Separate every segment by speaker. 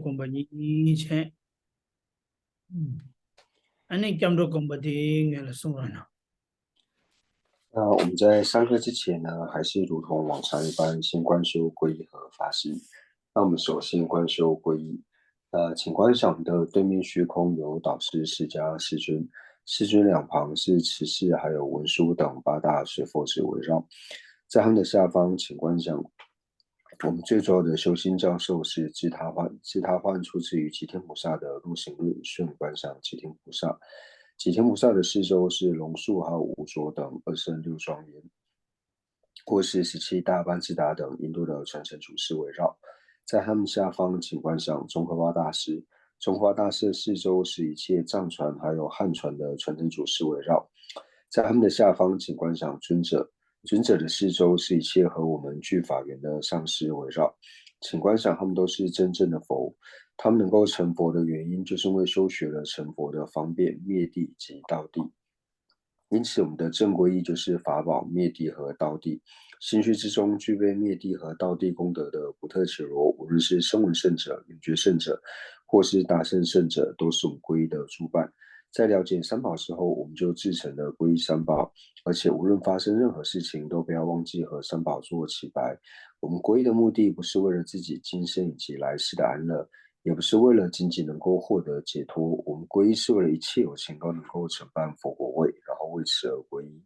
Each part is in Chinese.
Speaker 1: 公布以前，你讲到公布的原来送人了。
Speaker 2: 那我们在上课之前呢，还是如同往常一般，先观修皈依和发誓。那我们首先观修皈依。请观想我们的对面虚空有导师释迦世尊，世尊两旁是持世还有文殊等八大水佛子围绕。在他们的下方，请观想我们最重要的修心教授是智他幻出自于吉天菩萨的入行论，顺观想吉天菩萨。吉天菩萨的四周是龙树还有五浊等2圣6庄严，或是17大班智达等印度的传承祖师围绕。在他们下方，请观想宗喀巴大师。宗喀巴大师的四周是一切藏传还有汉传的传承祖师围绕。在他们的下方，请观想尊者。尊者的四周是一切和我们具法缘的上师围绕。请观想他们都是真正的佛。他们能够成佛的原因，就是因为修学了成佛的方便、灭地及道地。因此，我们的正皈依就是法宝、灭地和道地。心虚之中具备灭地和道地功德的不特伽罗，无论是声闻圣者、缘觉圣者，或是大圣圣者，都是我们皈依的主伴。在了解三宝之后，我们就自成了皈依三宝，而且无论发生任何事情，都不要忘记和三宝做祈白。我们皈依的目的不是为了自己今生以及来世的安乐，也不是为了仅仅能够获得解脱，我们皈依是为了一切有情都能够承办佛果位，然后为此而皈依。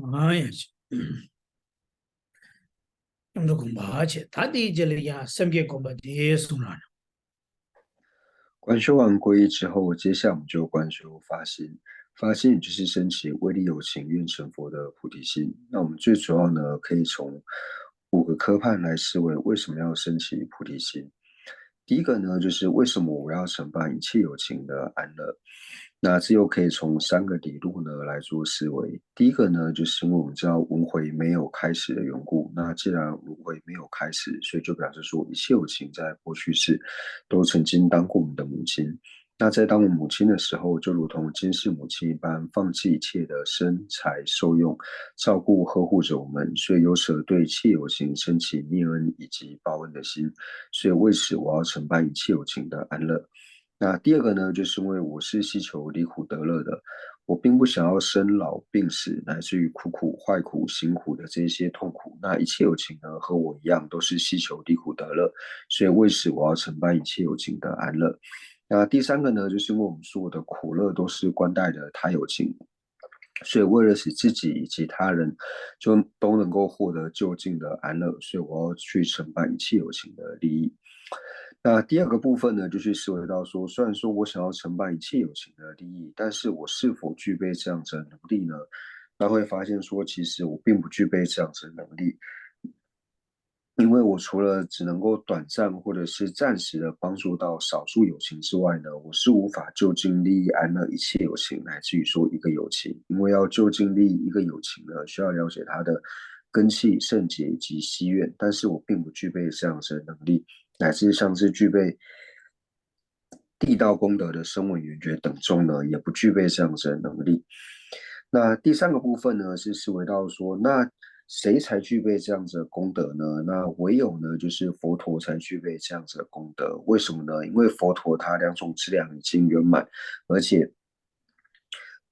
Speaker 1: 900ချက်ကျွန်တော်တို့ကဘာချက်ဒါတိကြလေ呀三别公不的送了
Speaker 2: 观修完皈依之后，接下来我们就观修发心。发心也就是升起为利有情愿成佛的菩提心。那我们最主要呢，可以从5个科判来思维，为什么要升起菩提心？第一个呢，就是为什么我要承办一切有情的安乐？那这又可以从3个理路呢来做思维。第一个呢，就是因为我们知道轮回没有开始的缘故。那既然轮回没有开始，所以就表示说一切有情在过去世都曾经当过我们的母亲。那在当我母亲的时候，就如同今世母亲一般，放弃一切的身财受用，照顾呵护着我们，所以由此而对一切有情升起念恩以及报恩的心。所以为此，我要承办一切有情的安乐。那第二个呢，就是因为我是希求离苦得乐的，我并不想要生老病死，乃至于苦苦、坏苦、辛苦的这些痛苦。那一切有情呢，和我一样，都是希求离苦得乐，所以为此我要承办一切有情的安乐。那第三个呢，就是因为我们所有的苦乐都是关带着他有情，所以为了使自己以及他人就都能够获得就近的安乐，所以我要去承办一切有情的利益。那第二个部分呢，就是思维到说，虽然说我想要承办一切有情的利益，但是我是否具备这样子的能力呢？那会发现说，其实我并不具备这样子的能力。因为我除了只能够短暂或者是暂时的帮助到少数友情之外呢，我是无法就近利益安乐一切友情，乃至于说一个友情。因为要就近利益一个友情呢，需要了解他的根器、圣洁以及希愿，但是我并不具备这样子的能力，乃至像是具备地道功德的声闻缘觉等众呢，也不具备这样子的能力。那第三个部分呢，是思维到说，那谁才具备这样子的功德呢？那唯有呢，就是佛陀才具备这样子的功德。为什么呢？因为佛陀他两种资粮已经圆满，而且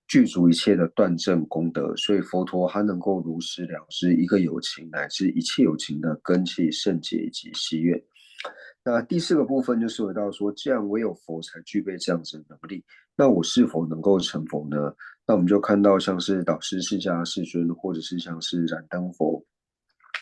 Speaker 2: 具足一切的断证功德，所以佛陀他能够如实了知一个有情乃至一切有情的根器、圣洁以及希愿。那第四个部分就是回到说，既然唯有佛才具备这样子的能力，那我是否能够成佛呢？那我们就看到像是导师释迦世尊，或者是像是燃灯佛、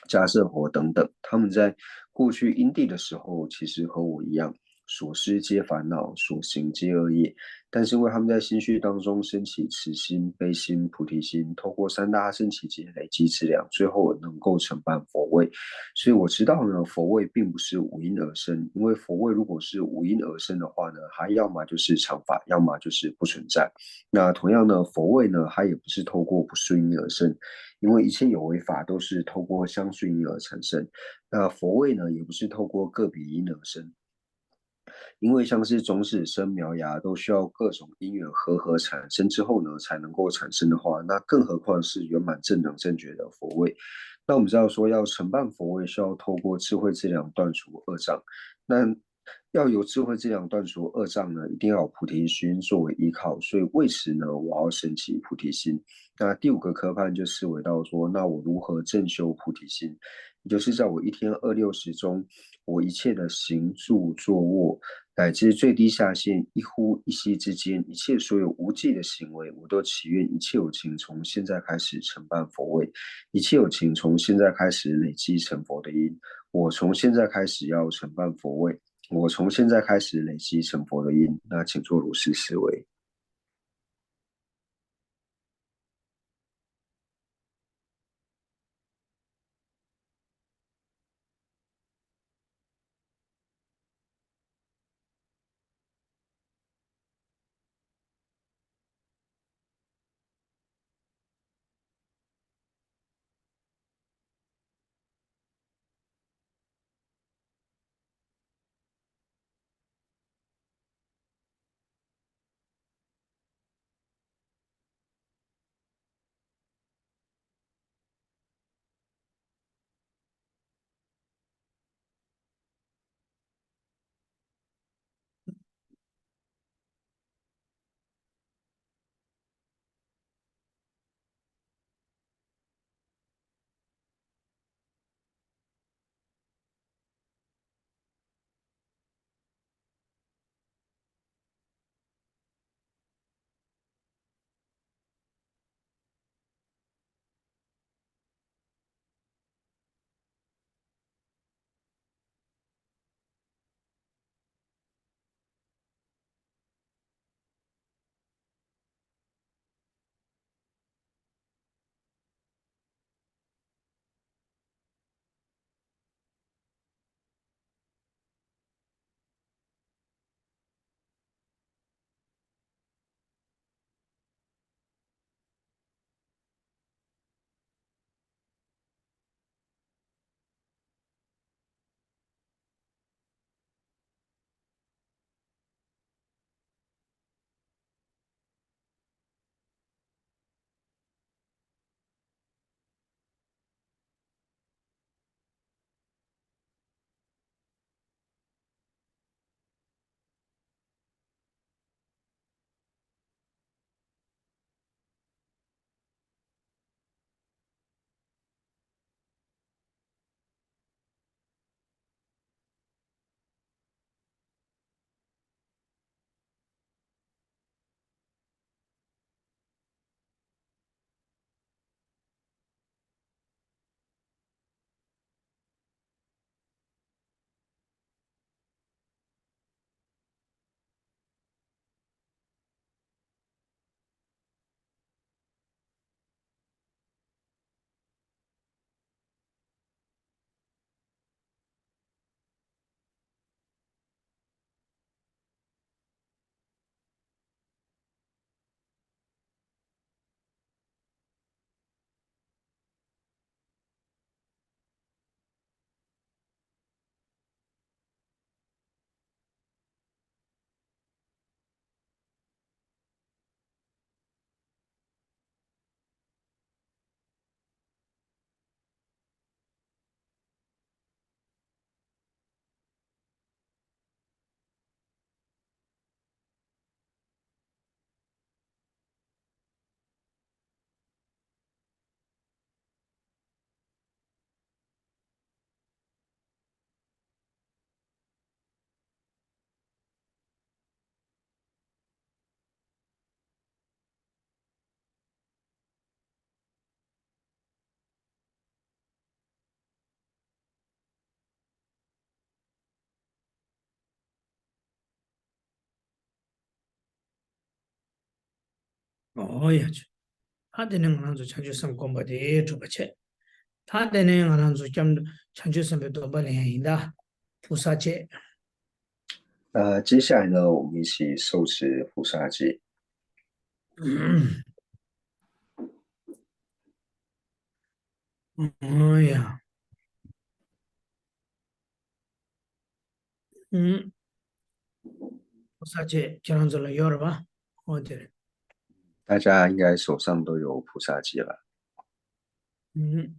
Speaker 2: 迦叶佛等等，他们在过去因地的时候，其实和我一样，所思皆烦恼，所行皆恶业。但是因为他们在心绪当中升起慈心、悲心、菩提心，透过3大圣起劫累积资粮，最后能够承办佛位。所以我知道呢，佛位并不是无因而生，因为佛位如果是无因而生的话呢，它要么就是常法，要么就是不存在。那同样呢，佛位呢，它也不是透过不顺因而生，因为一切有为法都是透过相顺因而产生。那佛位呢，也不是透过个别因而生，因为像是种子生苗芽都需要各种因缘和合产生之后呢，才能够产生的话，那更何况是圆满正等正觉的佛位。那我们知道说，要承办佛位，需要透过智慧之粮断除恶障。那要有智慧之粮断除恶障呢，一定要有菩提心作为依靠。所以为此呢，我要升起菩提心。那第5个科判就思维到说，那我如何正修菩提心？也就是在我一天260中，我一切的行住坐卧，乃至最低下限一呼一吸之间，一切所有无记的行为，我都祈愿一切有情从现在开始承办佛位，一切有情从现在开始累积成佛的因。我从现在开始要承办佛位，我从现在开始累积成佛的因。那请做如是思维。
Speaker 1: 哦呀，去，他的那个人就长久生活的住不起，他的那个人就讲长久生活多不连的菩萨戒。
Speaker 2: 接下来呢，我们一起受持菩萨戒。
Speaker 1: 嗯，哦呀，嗯，菩萨戒这样子了，有了吧？哦对，
Speaker 2: 大家应该手上都有菩萨戒吧？
Speaker 1: 嗯，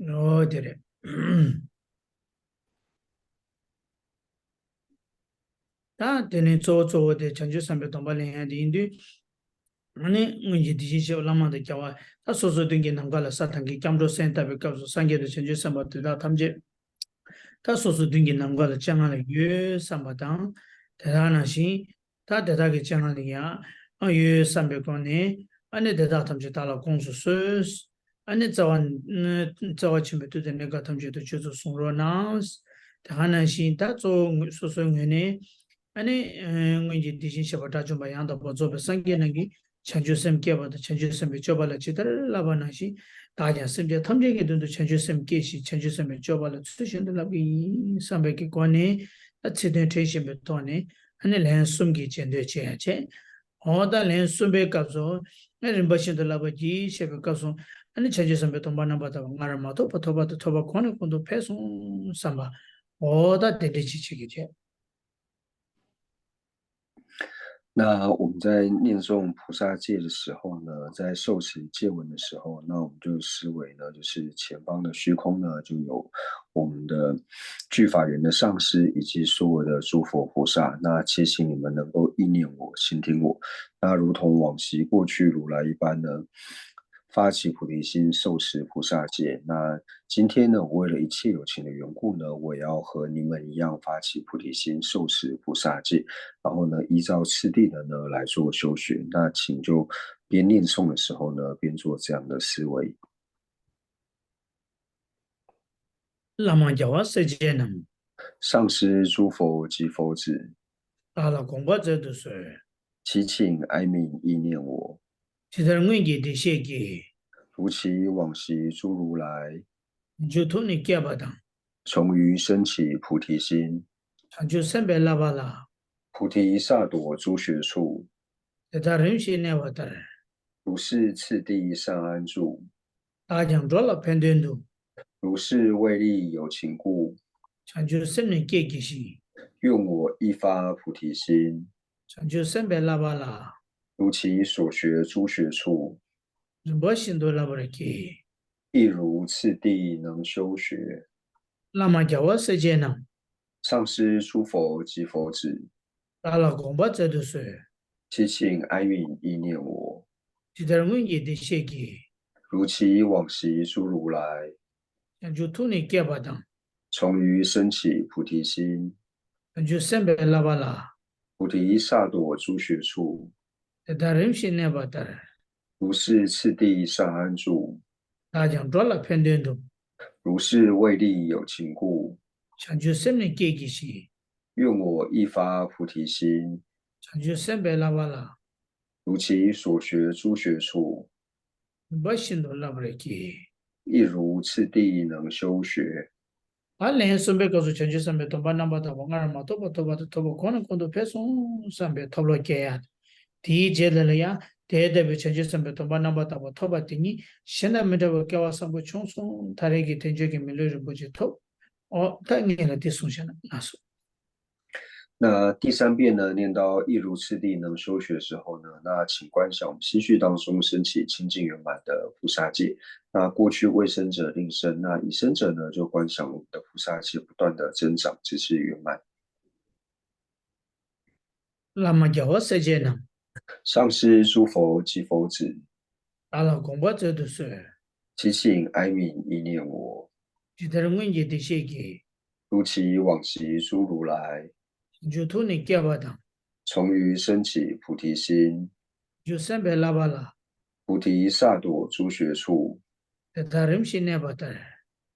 Speaker 1: 哦对的，嗯，他的那做的长久生活多不连的，印度。아니 문제 디시쇼 라마데 캬와 다 소소 등게 남가라 사탕기 감도 센터베 갑소 상계도 전주 삼바드다 탐제 다 소소 등게 남가라 장하는 유 삼바당 대단하시 다 대다게 장하는야 유 삼백권에 아니 대다 탐제 달라 공수스 아니 자와 침베도 내가 탐제도 주소 송로나스 대단하시 다조 소소응네 아니 문제 디시쇼 좀 바양도 보조 상계는 chanchusem keba da chanchusem chobala chidar labanashi daja semje thamje ke dundu chanchusem keshi chanchusem chobala tsushin da labi sambe ke kwane achide tension be tone ane len sumgi chende che che oda len sumbe kapso ane bashin da labaji shebe kapso ane chanchusem be tomba na bata ngara ma to patoba to toba kwane kondo peson samba oda dede chi chi che
Speaker 2: 那我们在念诵菩萨戒的时候呢，在受持戒文的时候，那我们就思维呢，就是前方的虚空呢，就有我们的具法缘的上师以及所有的诸佛菩萨。那祈请你们能够意念我，倾听我，那如同往昔过去如来一般呢，发起菩提心，受持菩萨戒。那今天呢，我为了一切有情的缘故呢，我也要和你们一样发起菩提心，受持菩萨戒。然后呢，依照次第的呢来做修学。那请就边念诵的时候呢，边做这样的思维。
Speaker 1: lama jawa seje nam
Speaker 2: 上师诸佛及佛子，ala
Speaker 1: gomba zedu se
Speaker 2: 祈请哀悯意念我，chidar
Speaker 1: ngi de sheki
Speaker 2: 如其往昔诸如来，jutu
Speaker 1: ni kya badang
Speaker 2: 从于升起菩提心，chanchu
Speaker 1: sembe labala
Speaker 2: 菩提萨埵诸学处，teta
Speaker 1: rimshi ne watar
Speaker 2: 如是次第善安住，tajang
Speaker 1: dola pendendu
Speaker 2: 如是为利有情故，chanchu
Speaker 1: semne ke kishi
Speaker 2: 愿我一发菩提心，chanchu
Speaker 1: sembe labala
Speaker 2: 如其所学诸学处，rimbo
Speaker 1: shindo labara ki
Speaker 2: 亦如次第能修学。
Speaker 1: lama jawa seje nam
Speaker 2: 上师诸佛及佛子，ala
Speaker 1: gomba zedu se
Speaker 2: 祈请哀悯意念我，chidar
Speaker 1: ngi de sheki
Speaker 2: 如其往昔诸如来，chanchu
Speaker 1: tu ni kya badang
Speaker 2: 从于升起菩提心，chanchu
Speaker 1: sembe labala
Speaker 2: 菩提萨埵诸学处，teta
Speaker 1: rimshi ne watar
Speaker 2: 如是次第善安住，tajang
Speaker 1: dola pendendu
Speaker 2: 如是为利有情故，
Speaker 1: chanchu semne ke kishi
Speaker 2: 愿我一发菩提心，
Speaker 1: chanchu sembe labala
Speaker 2: 如其所学诸学处，
Speaker 1: bashindo labara ki
Speaker 2: 亦如次第能修学。
Speaker 1: alen sumbe kazu chanchu sembe tomba namba ta ngara ma toba toba toba kona kondo peson sembe toblo ke ya ti jelele ya te de be chanchu sembe tomba namba ta toba tingi shena meta ba kawa sambo chonson tare ki tenje ki milo ru boje to o ta ngi la ti sun shena asu
Speaker 2: 那第三遍呢，念到一如次第能修学的时候呢，那请观想我们心绪当中升起清净圆满的菩萨戒。那过去未生者令生，那已生者呢，就观想我们的菩萨戒不断的增长，直至圆满。
Speaker 1: lama jawa seje nam
Speaker 2: 上师诸佛及佛子，ala
Speaker 1: gomba zedu se
Speaker 2: 祈请哀悯意念我，
Speaker 1: jidar ngi de sheki
Speaker 2: 如其往昔诸如来，
Speaker 1: jutu ni kya badang
Speaker 2: 从于升起菩提心，
Speaker 1: ju sembe labala
Speaker 2: 菩提萨埵诸学处，
Speaker 1: teta rimshi ne batar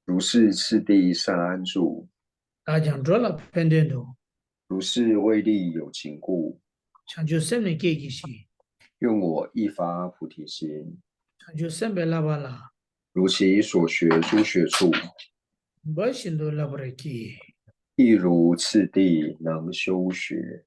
Speaker 2: 如是次第善安住，
Speaker 1: tajang dola pendendu
Speaker 2: 如是为利有情故，
Speaker 1: chanchu semne ke kishi
Speaker 2: 愿我一发菩提心，
Speaker 1: 成就三百拉巴拉，
Speaker 2: 如其所学诸学处，
Speaker 1: 不行都拉不来基。
Speaker 2: 亦如次第能修学。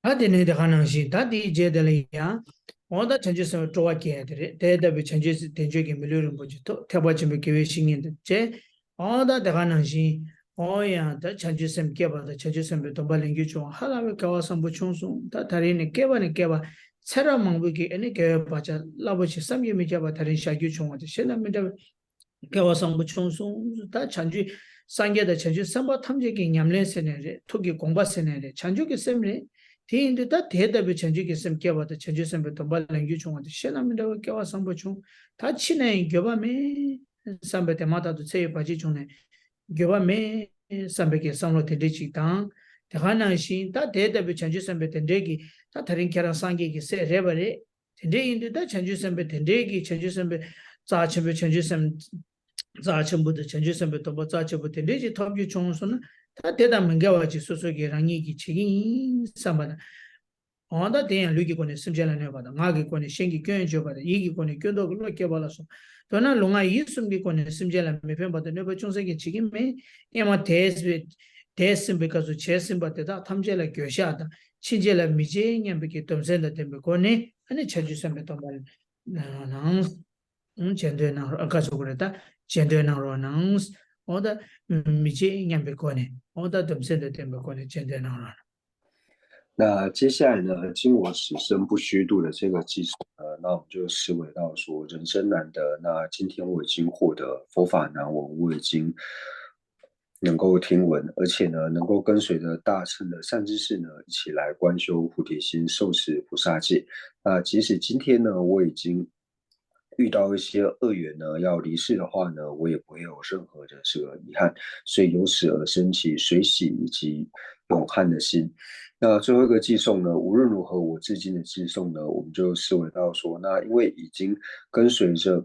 Speaker 1: 他的那的可能性，他的觉得了呀，我的成就是做给的，对的，比成就是成就给没有人不知道，他把这么给为新年的，这我的可能性，我呀，的成就是给吧的，成就是没东巴邻居中，哈拉为搞我上不轻松，他人呢给吧，才让忙不给，那给把这老不起上面没给吧，他人下去冲啊，现在没得给我上不轻松，他成就商业的成就三把他们就给伢们来生的，土给公巴生的，成就给什么呢？听的，他听的比成绩给什么给我的成绩什么东巴邻居中啊，现在没得给我上不冲，他去年给我没三百的马达都这一把几中呢，给我没三百给上了天的几档，他还能行，他听的比成绩什么天的给，他他人家让上给谁来不嘞？天的印的他成绩什么天的给成绩什么，咋成绩什么，咋成不的成绩什么东巴咋成不天的就他们就冲说呢。他대단문제와지소소게랑이기책임삼바다 onda 대한 루기 거네 심젤라네 바다 나기 거네 생기 견조 바다 이기 거네 견도 그렇게 발라서 또나 롱아 이숨기 거네 심젤라 메펜 바다 네버 총세기 지금에 에마 대스 because 체스 바다 탐젤라 교샤다 친젤라 미제냐 비게 덤센다 템베 거네 아니 체주섬에 덤발 나나 젠데나 아까서 그랬다 젠데나로나 어다 미제냐 비거네我的东西的点不过来简单了。
Speaker 2: 那接下来呢，经我此生不虚度的这个基础呢，那我们就思维到说，人生难得，那今天我已经获得佛法难闻，我已经能够听闻，而且呢，能够跟随着大乘的善知识呢，一起来观修菩提心，受持菩萨戒。那即使今天呢，我已经遇到一些恶缘呢，要离世的话呢，我也不会有任何的这个遗憾，所以由此而生起随喜以及永汉的心。那最后一个寄送呢，无论如何，我至今的寄送呢，我们就思维到说，那因为已经跟随着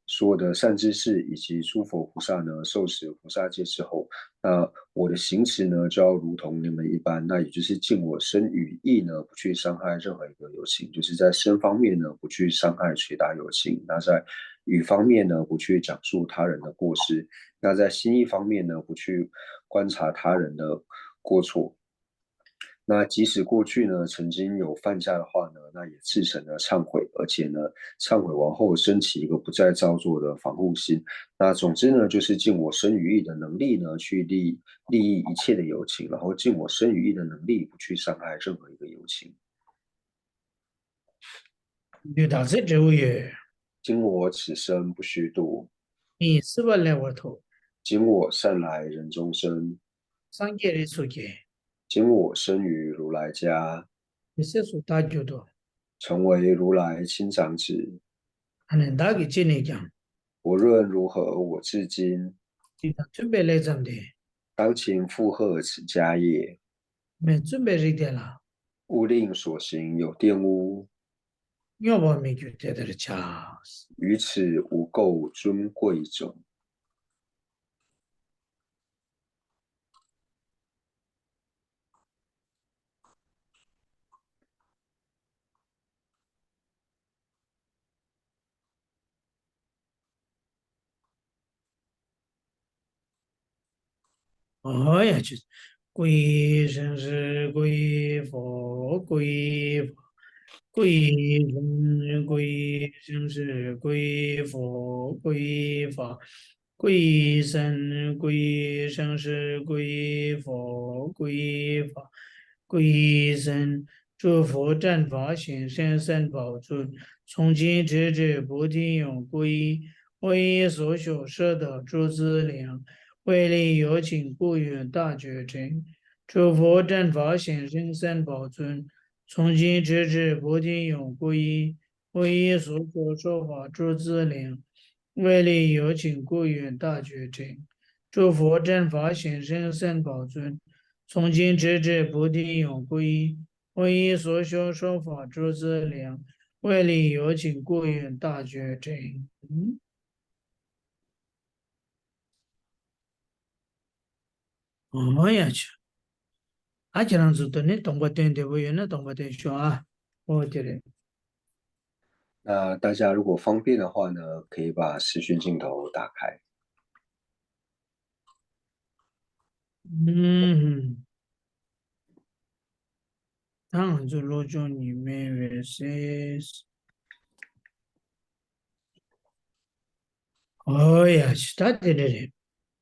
Speaker 2: 所有的善知识以及诸佛菩萨呢，受持菩萨戒之后，那我的行持呢，就要如同你们一般，那也就是尽我身语意呢，不去伤害任何一个有情，就是在身方面呢，不去伤害其他有情；那在语方面呢，不去讲述他人的过失；那在心意方面呢，不去观察他人的过错。那即使过去呢曾经有犯下的话呢，那也自诚的忏悔，而且呢忏悔完后升起一个不再造作的防护心。那总之呢，就是尽我身语意的能力呢，去利益一切的有情，然后尽我身语意的能力，不去伤害任何一个有情。
Speaker 1: 刘大师这位，
Speaker 2: 今我此生不虚度，
Speaker 1: 你是不来我头，
Speaker 2: 今我善来人中生，
Speaker 1: 上界的书记，
Speaker 2: 今我生于如来家，
Speaker 1: 你是说大觉多，
Speaker 2: 成为如来亲长子。
Speaker 1: 还能打给今年讲，
Speaker 2: 无论如何，我至今
Speaker 1: 你他准备来怎的，
Speaker 2: 当勤负荷此家业，
Speaker 1: 没准备热点了，
Speaker 2: 勿令所行有玷污，
Speaker 1: 要不没就在这里掐，
Speaker 2: 于此无垢尊贵种。
Speaker 1: 哎呀，就是归生是归佛，归佛。归真归生是归佛归法，归真归生是归佛归法，归真诸佛正法行深深宝尊，从今直至菩提永归，为所修摄的诸资粮，为利有情不远大觉真，诸佛正法行深深宝尊。从今直至菩提永不一，为一所说说法诸资粮，为利有情故远大觉真。诸佛正法显身圣宝尊，从今直至菩提永不一，为一所修说法诸资粮，为利有情故远大觉真。哦呀去，阿这样子的呢，动不动的不远那动不动说啊，我觉得，
Speaker 2: 那大家如果方便的话呢，可以把视讯镜头打开。
Speaker 1: 嗯。当这罗中里面有些，哦呀，是他的人，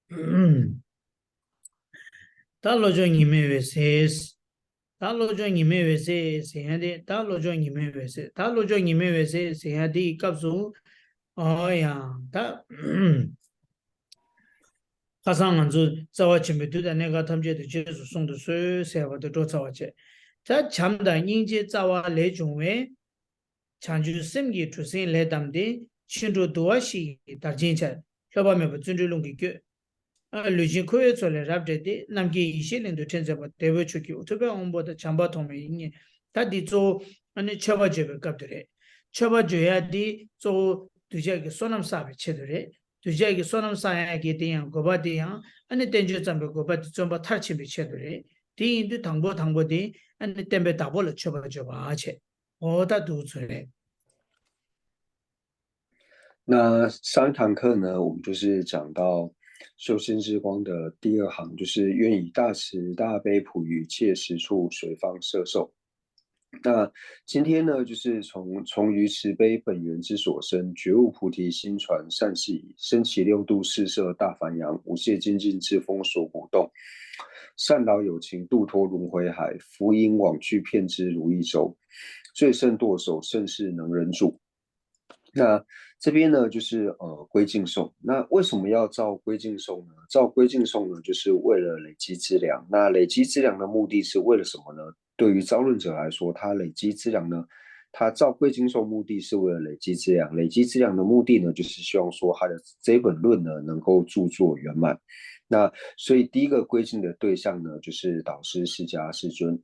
Speaker 1: 嗯，他罗中里面有些，他罗中里面有些谁样的？他罗中里面有些，他罗中里面有些谁样的？告诉，哦呀，他，他上俺就早晚前面都在那个他们家的就是送的水，谁话都做早晚去，他强的迎接早晚来中诶。chanju semgi tusen le damde chindu duwa shi darjin cha loba me bu zundu lungi gyo lujin koye tsole rabde de namgi ishe lindu tenze ba dewe chuki utube ombo da chamba tome inye ta di zo ane choba jebe kapdure choba joya di zo duja ki sonam sabi chedure duja ki sonam saya ki diyang goba diyang ane tenju zambe goba di zomba tar chimbi chedure di indu tangbo di ane tembe dabo la choba joba che oda du tsule
Speaker 2: 那上一堂课呢，我们就是讲到修仙之光的第二行，就是愿以大慈大悲普于一切实处随方摄受。那今天呢，就是从于慈悲本源之所生，觉悟菩提心传善系矣，升起六度四摄大梵扬，无懈精进之风所鼓动，善导有情度脱轮回海，福音往去遍之如意舟，最胜舵手盛世能人主。那这边呢，就是归敬颂。那为什么要造归敬颂呢？造归敬颂呢，就是为了累积资粮。那累积资粮的目的是为了什么呢？对于造论者来说，他累积资粮呢，他造归敬颂目的是为了累积资粮。累积资粮的目的呢，就是希望说他的这本论呢能够著作圆满。那所以第一个归敬的对象呢，就是导师释迦世尊。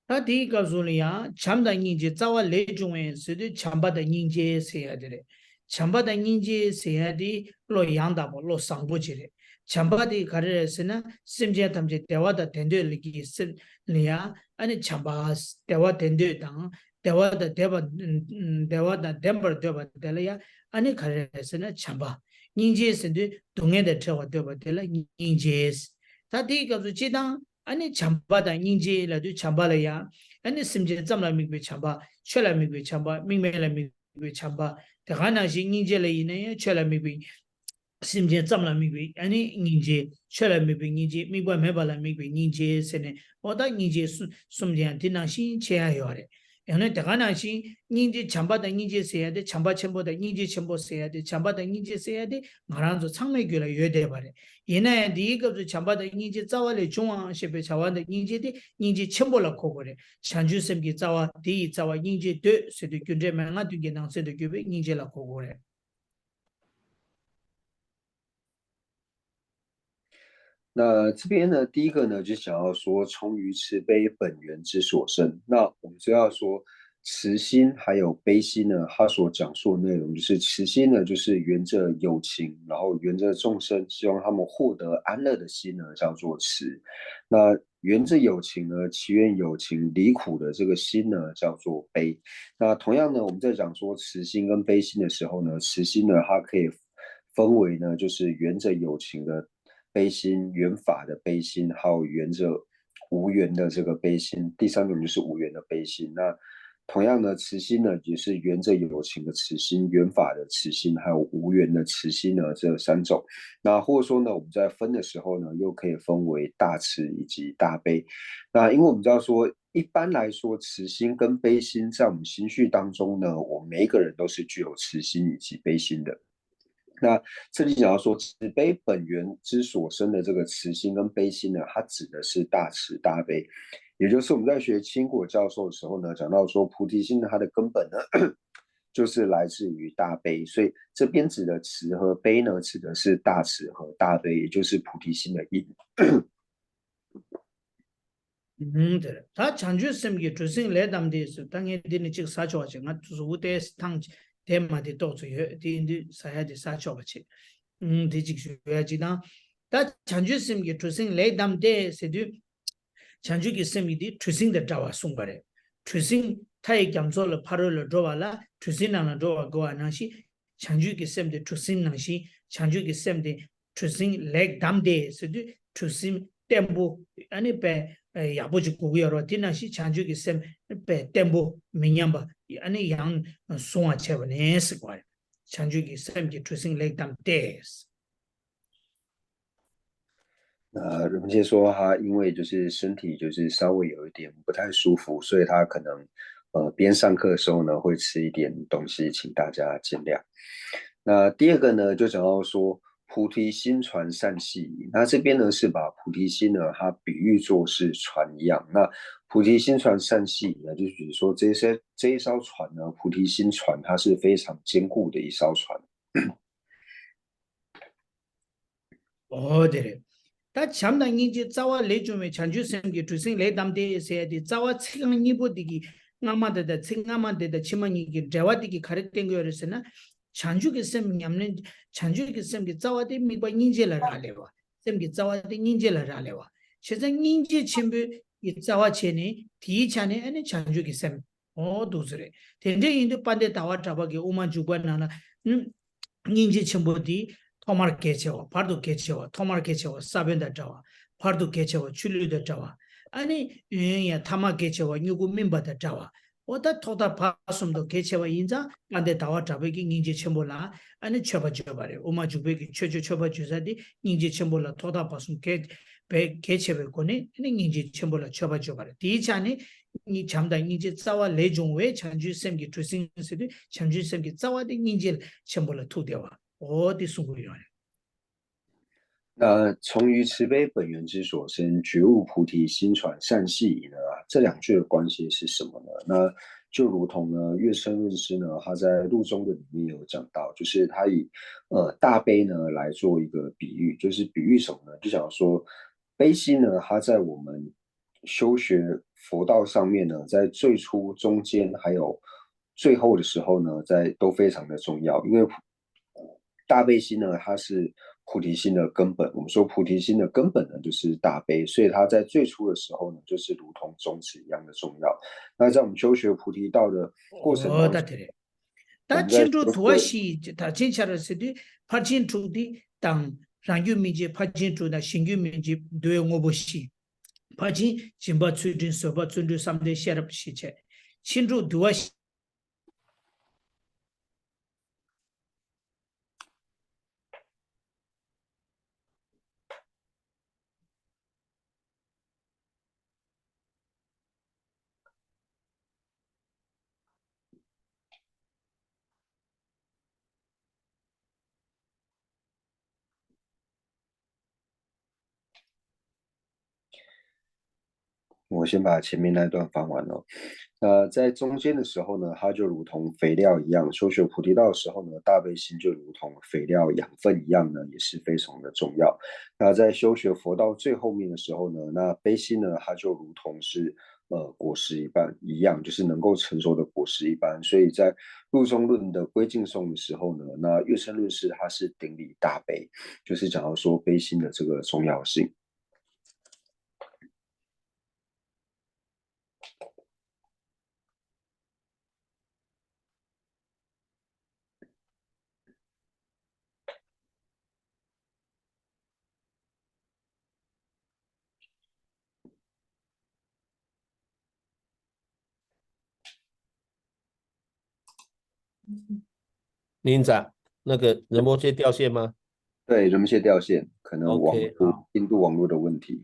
Speaker 1: 他第一个说了呀，强的人家早晚来中诶，是的强巴的人家谁样的嘞？强巴的人家谁样的落阳大不落上不去嘞？强巴的卡的是呢，甚至他们就台湾的团队里给是里呀，安尼强巴台湾团队当台湾的台湾的台湾对吧？对了呀，安尼卡的是呢强巴，人家是的东岸的车话对吧？对了，人家是，他第一个是这当。安尼强巴的人家来对强巴了呀，安尼甚至咱们来明白强巴，出来明白强巴，明白了明白强巴，但还那些人家来呢，出来明白，甚至咱们来明白，安尼人家出来明白人家，明白没把来明白人家是呢，我到人家什么样的那些钱还要的。因为大家那些人家强巴的人家谁的，强巴全部的人家全部谁的，强巴的人家谁的，马上就长没过来越得吧的。现在第一个是强巴的人家早晚的中央是被台湾的人家的人家全部了考过的，强就审批早晚第一早晚人家对是的军队们啊对给当时的军备人家了考过的。
Speaker 2: 那这边呢，第一个呢，就想要说，从于慈悲本源之所生。那我们就要说，慈心还有悲心呢，它所讲述的内容就是慈心呢，就是沿着有情，然后沿着众生，希望他们获得安乐的心呢，叫做慈。那沿着有情呢，祈愿有情离苦的这个心呢，叫做悲。那同样呢，我们在讲说慈心跟悲心的时候呢，慈心呢，它可以分为呢，就是沿着有情的悲心、缘法的悲心，还有沿着无缘的这个悲心，第三种就是无缘的悲心。那同样呢，慈心呢也是缘着有情的慈心、缘法的慈心，还有无缘的慈心呢这三种。那或者说呢，我们在分的时候呢，又可以分为大慈以及大悲。那因为我们知道说，一般来说，慈心跟悲心在我们心绪当中呢，我们每一个人都是具有慈心以及悲心的。那这里讲到说，慈悲本源之所生的这个慈心跟悲心呢，它指的是大慈大悲，也就是我们在学清果教授的时候呢，讲到说菩提心的它的根本呢，就是来自于大悲，所以这边指的慈和悲呢，指的是大慈和大悲，也就是菩提心的因。
Speaker 1: 对，他长久生给主生来他们的是，当然的你这个啥交情啊，就是我在当天嘛的到处有的啥样的啥交情，的这个学知道，他长久生给主生来他们的是的，长久给生的主生的招啊送过来，主生他也讲做了，帕罗了招完了，主生那招啊过啊那些，长久给生的主生那些，长久给生的主生来他们的是的，主生tempo ani pe ya bo ji ku yo ro tin na shi chan ju ki sem pe tempo minyam ba ani yang so a che ba ne si kwa chan ju ki sem ki tracing leg dam des
Speaker 2: 人家说他因为就是身体就是稍微有一点不太舒服，所以他可能边上课的时候呢会吃一点东西，请大家见谅。那第二个呢，就讲到说菩提心传善系仪，那这边呢是把菩提心呢它比喻作是船一样。那菩提心传善系仪呢，就是比如说这一艘船呢，菩提心船它是非常坚固的一艘船。
Speaker 1: 哦对嘞ta cham da ngi ji zawa le ju me chan ju sem ki tracing leg dam de se di zawa ching ni bo di ki ngama da ching ngama de chima ni ki dewa di ki kharik teng yo se na chan ju ki sem nyam ne chan ju ki sem ki zawa de mi ba ning je la ra le wa sem ki zawa de ning je la ra le wa she zang ning je chen bu ki zawa che ne ti cha ne ane chan ju ki sem o du zre ten de yin de pan de dawa ta ba ki uma ju ba na na ning je chen bu di 토마르 개체와 파르도 개체와 토마르 개체와 사벤다 자와 파르도 개체와 출류다 자와 아니 유행이야 타마 개체와 뉴구 민바다 자와 오다 토다 파숨도 개체와 인자 안데 다와 잡베기 닌지 첨볼라 아니 쳐봐 줘봐래 오마 주베기 쳐줘 쳐봐 주사디 닌지 첨볼라 토다 파숨 개 개체베 거니 닌지 첨볼라 쳐봐 줘봐래 디자니 이 잠다 닌지 자와 레종웨 찬주 셈기 트싱스디 찬주 셈기 자와디 닌지 첨볼라 투대와 어디 수고요?
Speaker 2: 那从于慈悲本源之所生，觉悟菩提心传善系仪呢？这两句的关系是什么呢？那就如同呢，月生论师呢，他在路中论里面有讲到，就是他以大悲呢来做一个比喻，就是比喻什么呢？就想说悲心呢，它在我们修学佛道上面呢，在最初、中间还有最后的时候呢，都非常的重要，因为大悲心呢，它是菩提心的根本。我们说菩提心的根本呢，就是大悲，所以它在最初的时候呢，就是如同种子一样的重要。那在我们修学菩提道的过程当中，
Speaker 1: 다들이.
Speaker 2: 我
Speaker 1: 다
Speaker 2: 们在修
Speaker 1: 친구
Speaker 2: 学
Speaker 1: 도와시 다 진짜로서도 파진 주디 당 랑유 민지 파진 주다 신규 민지 도용 오보시 파진 진바 추진 서바 춘주 삼대 셔럽 시체 친구 도와시
Speaker 2: 我先把前面那段翻完了。在中间的时候呢，它就如同肥料一样；修学菩提道的时候呢，大悲心就如同肥料、养分一样呢，也是非常的重要。那在修学佛道最后面的时候呢，那悲心呢，它就如同是果实一样，就是能够成熟的果实一般。所以在入中论的归敬颂的时候呢，那月生论师他是顶礼大悲，就是讲到说悲心的这个重要性。
Speaker 3: 林长，那个仁波切掉线吗
Speaker 2: 对，人们线掉线，可能网
Speaker 3: ？OK，
Speaker 2: 络
Speaker 3: 好。
Speaker 2: 印度网络的问题。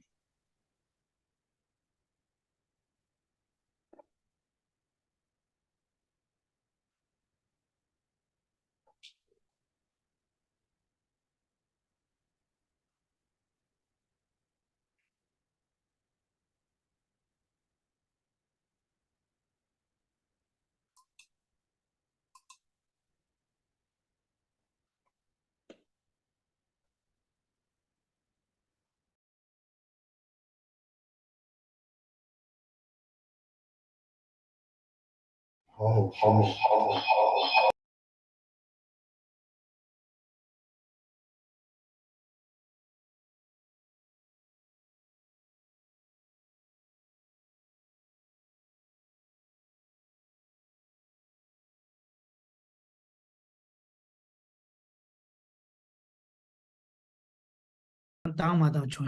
Speaker 1: 当嘛当穷，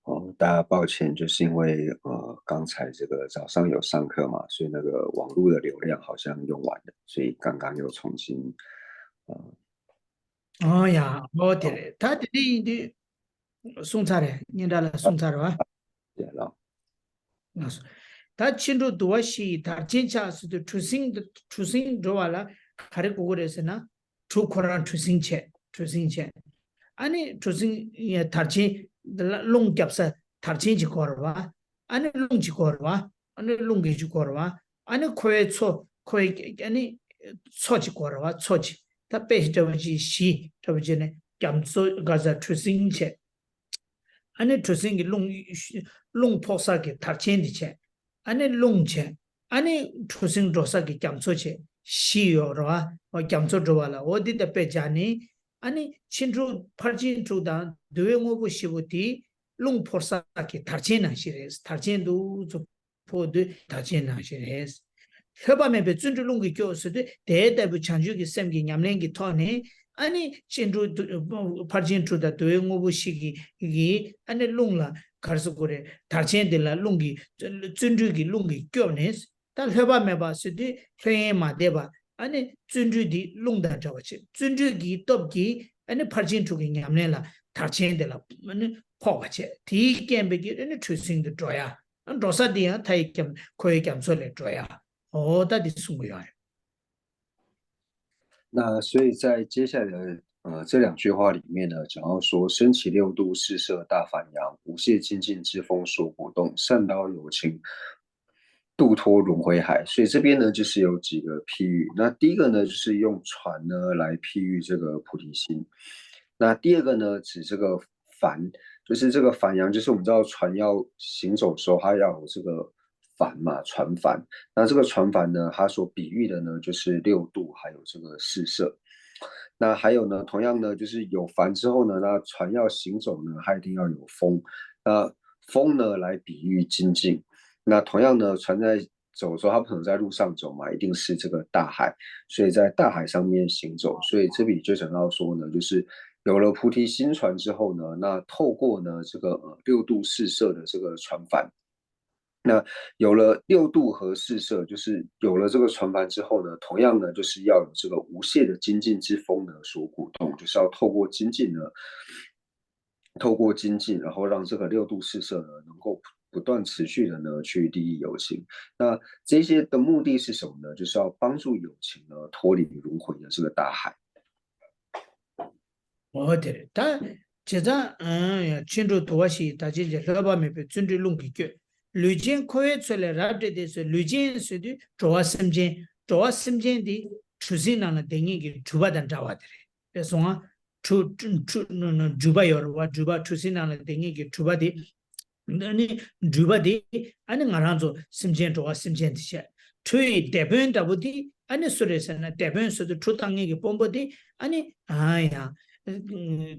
Speaker 2: 哦，大家抱歉，就是因为刚才这个早上有上课嘛，所以那个网络的流量好像用完了，所以刚刚又重新
Speaker 1: 哦呀，我的嘞，他的送茶嘞，你那了送茶了吧？
Speaker 2: 点了。
Speaker 1: 那是，他庆祝多些，他经常是的出生着完了，还得过的是呢，出国让出生前，아니 조sin 예 tarchi long capsa tarchi ji korwa ani long ji korwa ani long ji korwa ani khoe cho khoe ani cho ji korwa cho ji ta pe de ji shi de ji ne kyam so ga za chusin che ani chusin gi long posa gi tarchi di che ani long che ani chusin dosa gi kyam so che shi yo ro wa kyam so do wala odi de pe jani 아니 친구 파진 주다 되응오고 시부티 롱포사키 다치나 시레스 다친도 저 포드 다치나 시레스 협함에 배준주 롱기 교수도 대대부 창주기 셈기 냠랭기 토네 아니 친구 파진 주다 되응오고 시기 이게 아니 롱라 가서 그래 다친들라 롱기 준주기 롱기 교네스 다 협함에 봤을 때 회마 대바 아니 준주디 롱다 저거지 준주기 톱기 아니 파진 쪽이 냠내라 다친데라 아니 포가체 디겜베기 아니 추싱도 줘야 로사디야 타이겜 코이겜 소리 줘야 어다디 숨고요
Speaker 2: 那所以在接下来的这两句话里面呢，讲到说升起6度四射大反扬，无懈精进之风所鼓动，善刀有情渡脱轮回海。所以这边呢，就是有几个譬喻。那第一个呢，就是用船呢来譬喻这个菩提心。那第二个呢，指这个帆，就是这个帆扬，就是我们知道船要行走的时候，它要有这个帆嘛，船帆。那这个船帆呢，它所比喻的呢，就是6度，还有这个四射。那还有呢，同样呢，就是有帆之后呢，那船要行走呢，它一定要有风。那风呢，来比喻精进。那同样呢，船在走的时候，它不可能在路上走嘛，一定是这个大海，所以在大海上面行走。所以这里就讲到说呢，就是有了菩提心船之后呢，那透过呢这个6度四射的这个船帆。那有了6度和四射，就是有了这个船帆之后呢，同样呢，就是要有这个无懈的精进之风呢所鼓动，就是要透过精进呢，透过精进，然后让这个6度四射呢能够不断持续的呢去利益有情。那这些的目的是什么呢？就是要帮助有情呢脱离轮回的这个大海。
Speaker 1: 어데 다 제자 친구 도와시 다지 러바메 준주 롱기 교 류진 코에 철레 라데데서 류진 수디 조아심진디 추진나나 댕이기 주바단 자와들이 그래서 주바여와 주바 추진나나 댕이기 주바디 아니 주바디 아니 나란조 심진 조아심진디셔 트위 데벤다부디 아니 소레서나 데벤서도 추당이기 본보디 아니 아야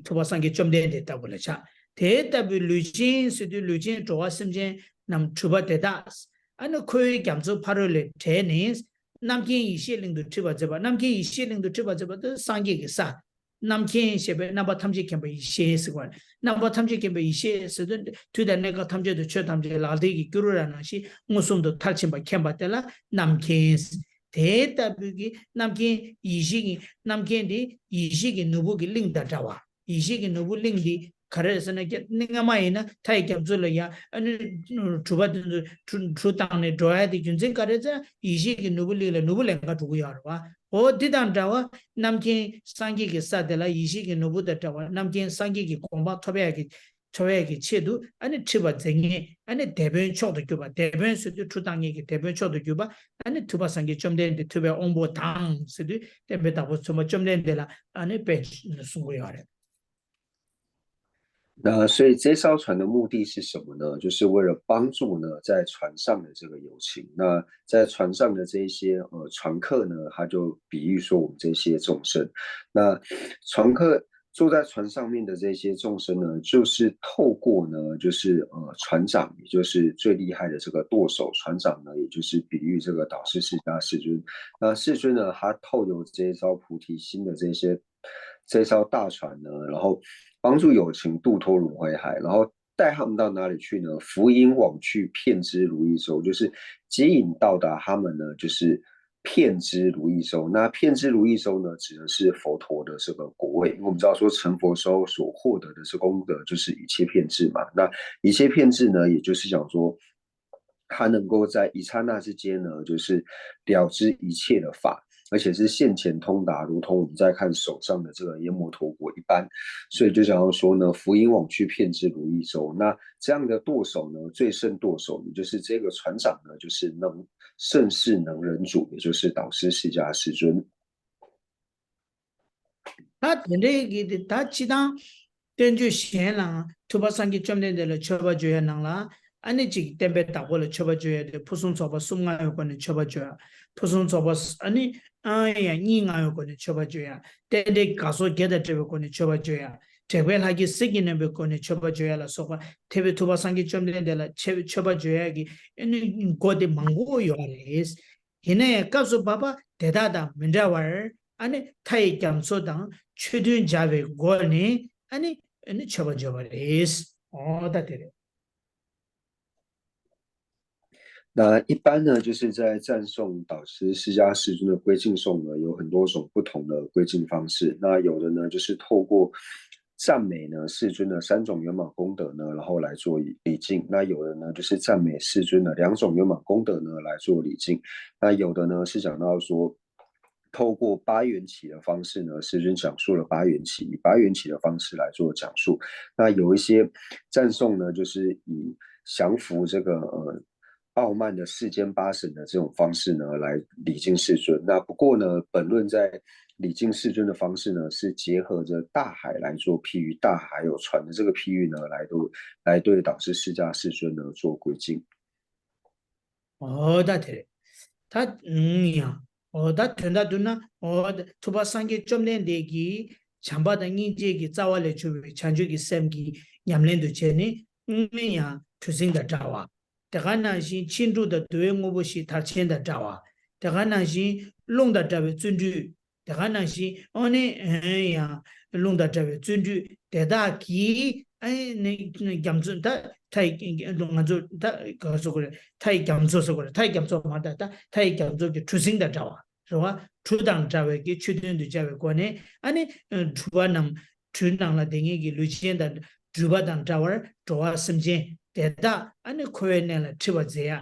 Speaker 1: 토바상게 좀 된다 보래자 대답이 루진 수도 루진 좋았음제 남 추바대다스 아니 코이 감조 8월에 제니 남긴 이시링도 추바자바 남긴 이시링도 추바자바도 상게게 사 남켄 셰베 나바 탐제 캠베 이셰 스관 나바 탐제 캠베 이셰 스든 투다 내가 탐제도 쳐 탐제 라데기 규르라나시 무슨도 탈침바 캠바텔라 남켄 대답이 남켄 이식이 남켄디 이식이 누부기 링다자와 이식이 누부 링디 가르에서는 내가 마이나 타이 캡줄이야 아니 주바든 주당에 줘야지 준진 가르자 이식이 누불리래 누불랭가 두고야 봐 어디단다와 남긴 상기기 사들라 이식이 누부다다와 남긴 상기기 공바 토배하기 저에게 치도 아니 치바 쟁이 아니 대변 초도 교바 대변 수도 주당에게 대변 초도 교바 아니 투바 상기 좀 되는데 투베 온보 당 수도 대변다고 좀 되는데라 아니 배 숨고야 해
Speaker 2: 那所以这艘船的目的是什么呢？就是为了帮助呢在船上的这个友情。那在船上的这些船客呢，他就比喻说我们这些众生。那船客坐在船上面的这些众生呢，就是透过呢，就是船长，也就是最厉害的这个舵手，船长呢，也就是比喻这个导师释迦世尊。那世尊呢，他透由这一艘菩提心的这艘大船呢，然后帮助有情渡脱轮回海，然后带他们到哪里去呢？福音往去，遍知如意洲，就是接引到达他们呢，就是遍知如意洲。那遍知如意洲呢，指的是佛陀的这个果位，因为我们知道说成佛时候所获得的这功德就是一切遍智嘛。那一切遍智呢，也就是讲说，他能够在一刹那之间呢，就是了知一切的法。而且是现前通达，如同我们在看手上的这个耶摩陀国一般，所以就想要说呢，福音往去，遍知如意洲。那这样的舵手呢，最胜舵手，也就是这个船长呢，就是盛世能人主，也就是导师释迦世尊。
Speaker 1: 他지당 된주 시행랑 투바상기 점된들 쳐봐줘야 나라 아니 지 땜베 따고를 쳐봐줘야 돼 푸순 쳐봐 숨가요 거는 쳐봐줘야 푸순 쳐봐 아니 아야 닝아요 거는 쳐봐줘야 때데 가서 게다 되고 거는 쳐봐줘야 제벨하기 쓰기는 몇 거는 쳐봐줘야라 소가 테베 투바상기 점된들 쳐봐줘야기 이 고데 망고요 아레스 얘네 가서 봐봐 대다다 문자와 아니 타이 감소당 최든 자베 고니 아니 쳐봐줘버리스 다들
Speaker 2: 那一般呢，就是在赞颂导师释迦世尊的归敬颂呢，有很多种不同的归敬方式。那有的呢，就是透过赞美呢世尊的3种圆满功德呢，然后来做礼敬。那有的呢，就是赞美世尊的2种圆满功德呢来做礼敬。那有的呢是讲到说，透过8缘起的方式呢，世尊讲述了8缘起，以8缘起的方式来做讲述。那有一些赞颂呢，就是以降服这个傲慢的世间8神的这种方式呢，来礼敬世尊。那不过呢，本论在礼敬世尊的方式呢，是结合着大海来做譬喻，大海有船的这个譬喻呢，来对导师释迦世尊呢做归敬。
Speaker 1: 다들 다 야 다 된다 두나 투바상기 점된 데기 잠바다 인제기 자와래 주비 찬주기 샘기 냠렌도 제니 야 투싱다 자와 대간나시 친주의 도행무부시 다친다 자와 대간나시 롱다 자베 준주 대간나시 어네 야 롱다 자베 준주 대다기 아이 네 감준다 타이 롱아조 다 가서 그래 타이 감조서 그래 타이 감조마다 타이 감조기 투싱다 자와 그와 주당 자베기 추든도 자베 권에 아니 주바남 주당라 댕이기 루치엔다 주바당 자와 조아 심제 대다 아니 코에넬라 치바제야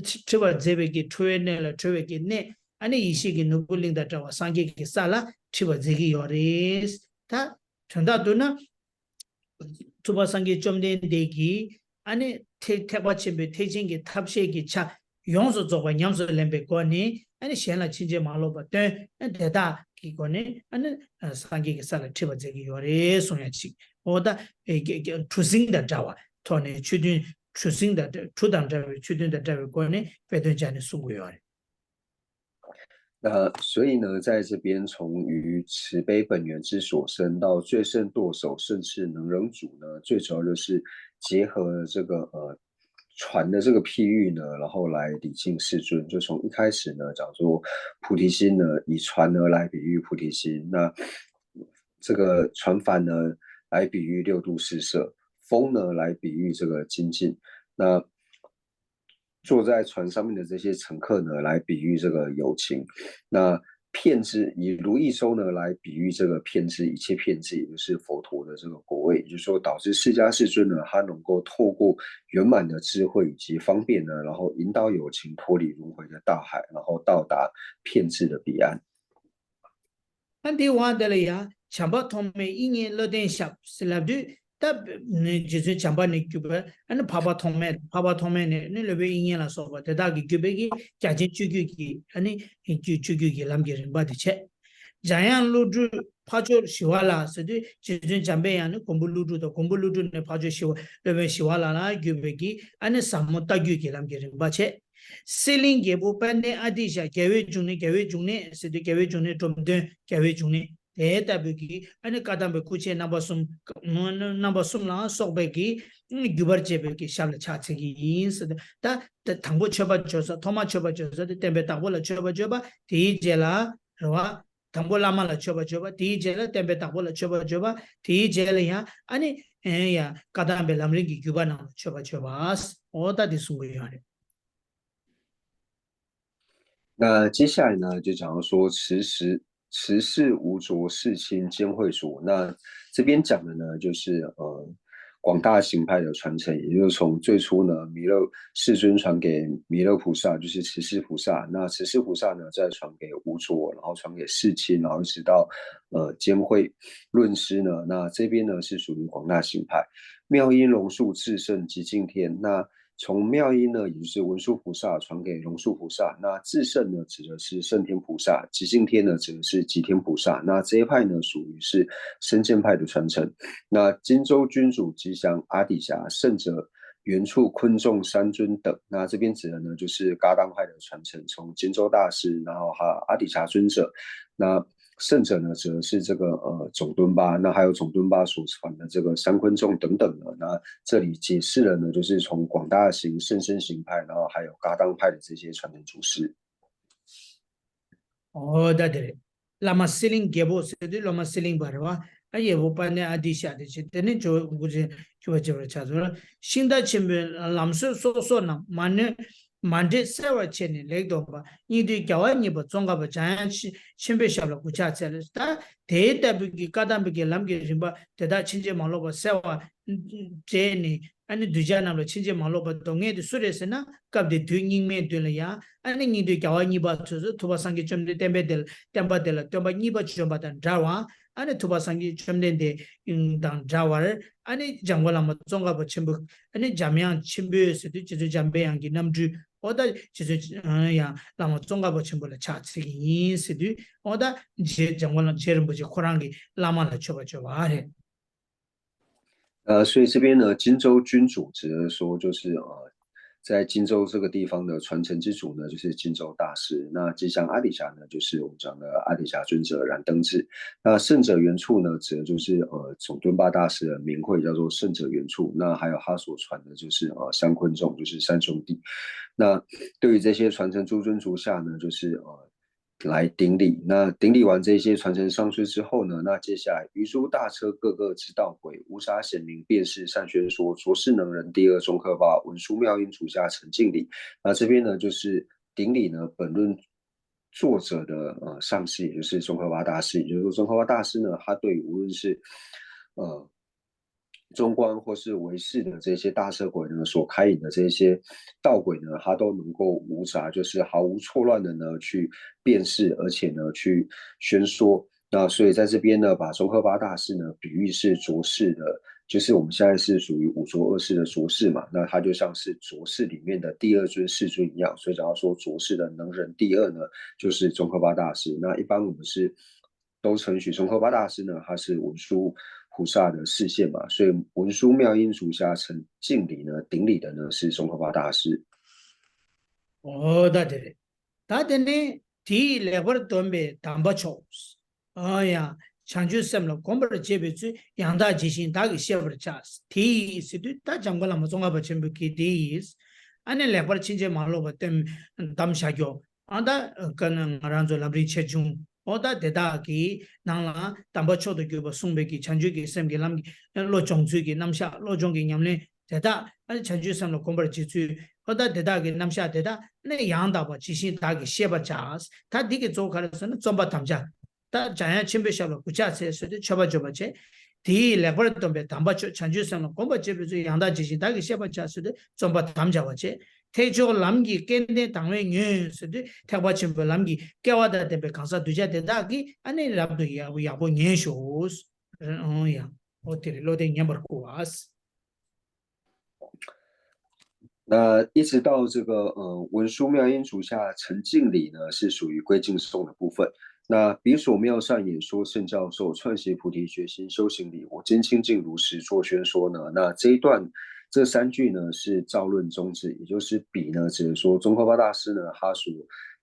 Speaker 1: 치바제베기 토에넬라 토베기 네 아니 이시기 누굴링다 자와 상기기 살라 치바제기 요레스 다 전다도나 투바상기 좀된 데기 아니 태바침베 태진기 탑시기 차 용서 저거 냠서 렘베 거니 아니 시엔라 친제 말로바 때 대다 기거니 아니 상기기 살라 치바제기 요레 소야치 오다 투싱다 자와 토네 추든 추싱다 추당자 추든다 자베 거니 배든자는 수고요
Speaker 2: 所以呢，在这边从于慈悲本源之所生到最胜舵手盛世能人主呢，最主要就是结合了这个船的这个譬喻呢，然后来礼敬世尊。就从一开始呢，讲说菩提心呢，以船呢来比喻菩提心。那这个船帆呢来比喻6度4色，风呢来比喻这个精进，那坐在船上面的这些乘客呢来比喻这个友情，那骗知以如意收呢来比喻这个骗知，一切骗知也就是佛陀的这个果位，也就是说导致释迦世尊呢他能够透过圆满的智慧以及方便呢，然后引导友情脱离轮回的大海，然后到达骗知的彼岸。
Speaker 1: 한디 와들이야 참바 통메 이니 러덴 샵 슬랍드 tab ne jesu chamba ne kyuba an phaba thome ne lebe ingela so ba da gi kyube gi kya jin chugyu gi ani chugyu gi lam gi ba de che jayan lu du phajo shiwala se de jesu chambe ya ne kombu lu du ne phajo shiwa lebe shiwala la kyube gi ani samu ta gyu gi lam gi ba che seling ge bu pan ne adisha gewe june se de gewe june tom de gewe june 대답이 아니 까담베 쿠체 나바숨 나바숨라 속베기 규버제베기 샬라 차체기 인스 다 당보 쳐봐줘서 토마 쳐봐줘서 템베 당보라 쳐봐줘봐 디젤라 와 당보라마라 쳐봐줘봐 디젤라 템베 당보라 쳐봐줘봐 디젤이야 아니 야 까담베 람링기 규바나 쳐봐줘봐 오다 디숭고요
Speaker 2: 那接下来呢，就讲到说持世无着，世亲兼会所。那这边讲的呢，就是广大行派的传承，也就是从最初呢，弥勒世尊传给弥勒菩萨，就是持世菩萨。那持世菩萨呢，再传给无着，然后传给世亲，然后一直到兼会论师呢。那这边呢是属于广大行派，妙音龙树至圣极净天。那从妙音呢，也就是文殊菩萨传给龙树菩萨，那至圣呢指的是圣天菩萨，极净天呢指的是极天菩萨。那这一派呢属于是深见派的传承。那荆州君主吉祥阿底峡圣者原处昆仲三尊等，那这边指的呢就是噶当派的传承，从荆州大师，然后还有阿底峡尊者，那圣者呢指的是这个总敦巴，那还有总敦巴所传的这个三坤众等等的。那这里解释了呢，就是从广大行、甚深行派，然后还有噶当派的这些传承祖师。
Speaker 1: 哦，对对，lama siling gebo sedi lama siling barwa aye wo pane adisha de tene jo guje jo chazura shinda chimbe lamso so na mane mande sewa chene legdo ba idi gyawa ni ba zonga ba jan chimbe shabla kucha chale ta de tabi kadam bi lamge rimba teda chinje malo ba sewa jeni ani dujana lo chinje malo ba donge de suresena kabde dwinging me de ya ani ni de gyawa ni ba tuba sangi chomde tembe del temba del temba ni ba chomba dan drawa ani tuba sangi chomde de dan drawar ani jangwala ma zonga ba chimbu ani jamyang chimbe se de jizu jambe yang gi namju oda jizu ya lama zonga ba chimbu la cha chi yin se de oda je jangwala jerum bu je khorangi lama la choba choba re
Speaker 2: 所以这边呢，荆州君主指的说就是在荆州这个地方的传承之主呢，就是荆州大师。那吉祥阿底峡呢，就是我们讲的阿底峡尊者燃灯智。那圣者原处呢，指的就是总敦巴大师的名讳叫做圣者原处。那还有他所传的就是三坤众，就是三兄弟。那对于这些传承诸尊足下呢，就是来顶礼，那顶礼完这些传承上师之后呢，那接下来余诸大车各个之道轨，无暇显明便是善宣说，着是能人第二中科吧，文殊妙音主下陈敬礼。那这边呢就是顶礼呢本论作者的上师，也就是中科巴大师，也就是说中科巴大师呢，他对于无论是中观或是唯识的这些大车轨呢，所开引的这些道轨呢，它都能够无杂，就是毫无错乱的呢去辨识，而且呢去宣说。那所以在这边呢，把中科巴大师呢比喻是浊世的，就是我们现在是属于五浊恶世的浊世嘛，那它就像是浊世里面的第二尊世尊一样。所以讲到说浊世的能人第二呢，就是中科巴大师。那一般我们是都承许中科巴大师呢，他是文殊菩萨的视线嘛，所以文殊妙音足下承敬礼呢，顶礼的呢是中科巴大师。
Speaker 1: 哦，对，他的呢，第两个东北当不着，哎呀，长久什么了，光不是这辈子养大记性，大个写不了家，第是对，他讲过了嘛，中国不全部给第是，俺那两个亲戚马路不等当下叫，俺的可能让做那边切中。oda deda ki nangla tamba chodo gyoba sungbe ki chanju ki sem ki lam lo chongchu ki namsha lo chong ki nyamle deda ani chanju sem lo kombar chi chu oda deda ki namsha deda ne yang da ba chi shin da ki sheba chas ta di ki zo khara san zomba tamja ta jaya chimbe sha lo kucha se so de choba choba che di lebar tombe tamba chanju sem lo kombar che bi yang da chi shin da ki sheba chas so de zomba tamja wa che 태조 람기 깬데 당외 녀스데 태바침부 람기 깨와다 데베 강사 두자 데다기 아니 랍도 야보 녀쇼스 어야 어티리 로데 냠버코아스
Speaker 2: 那一直到这个文殊妙音足下沉敬礼呢，是属于归敬颂的部分。那比所妙善演说圣教授串习菩提决心修行礼，我今清净如实作宣说呢。那这一段这3句呢是造论宗旨，也就是比呢只能说宗喀巴大师呢他所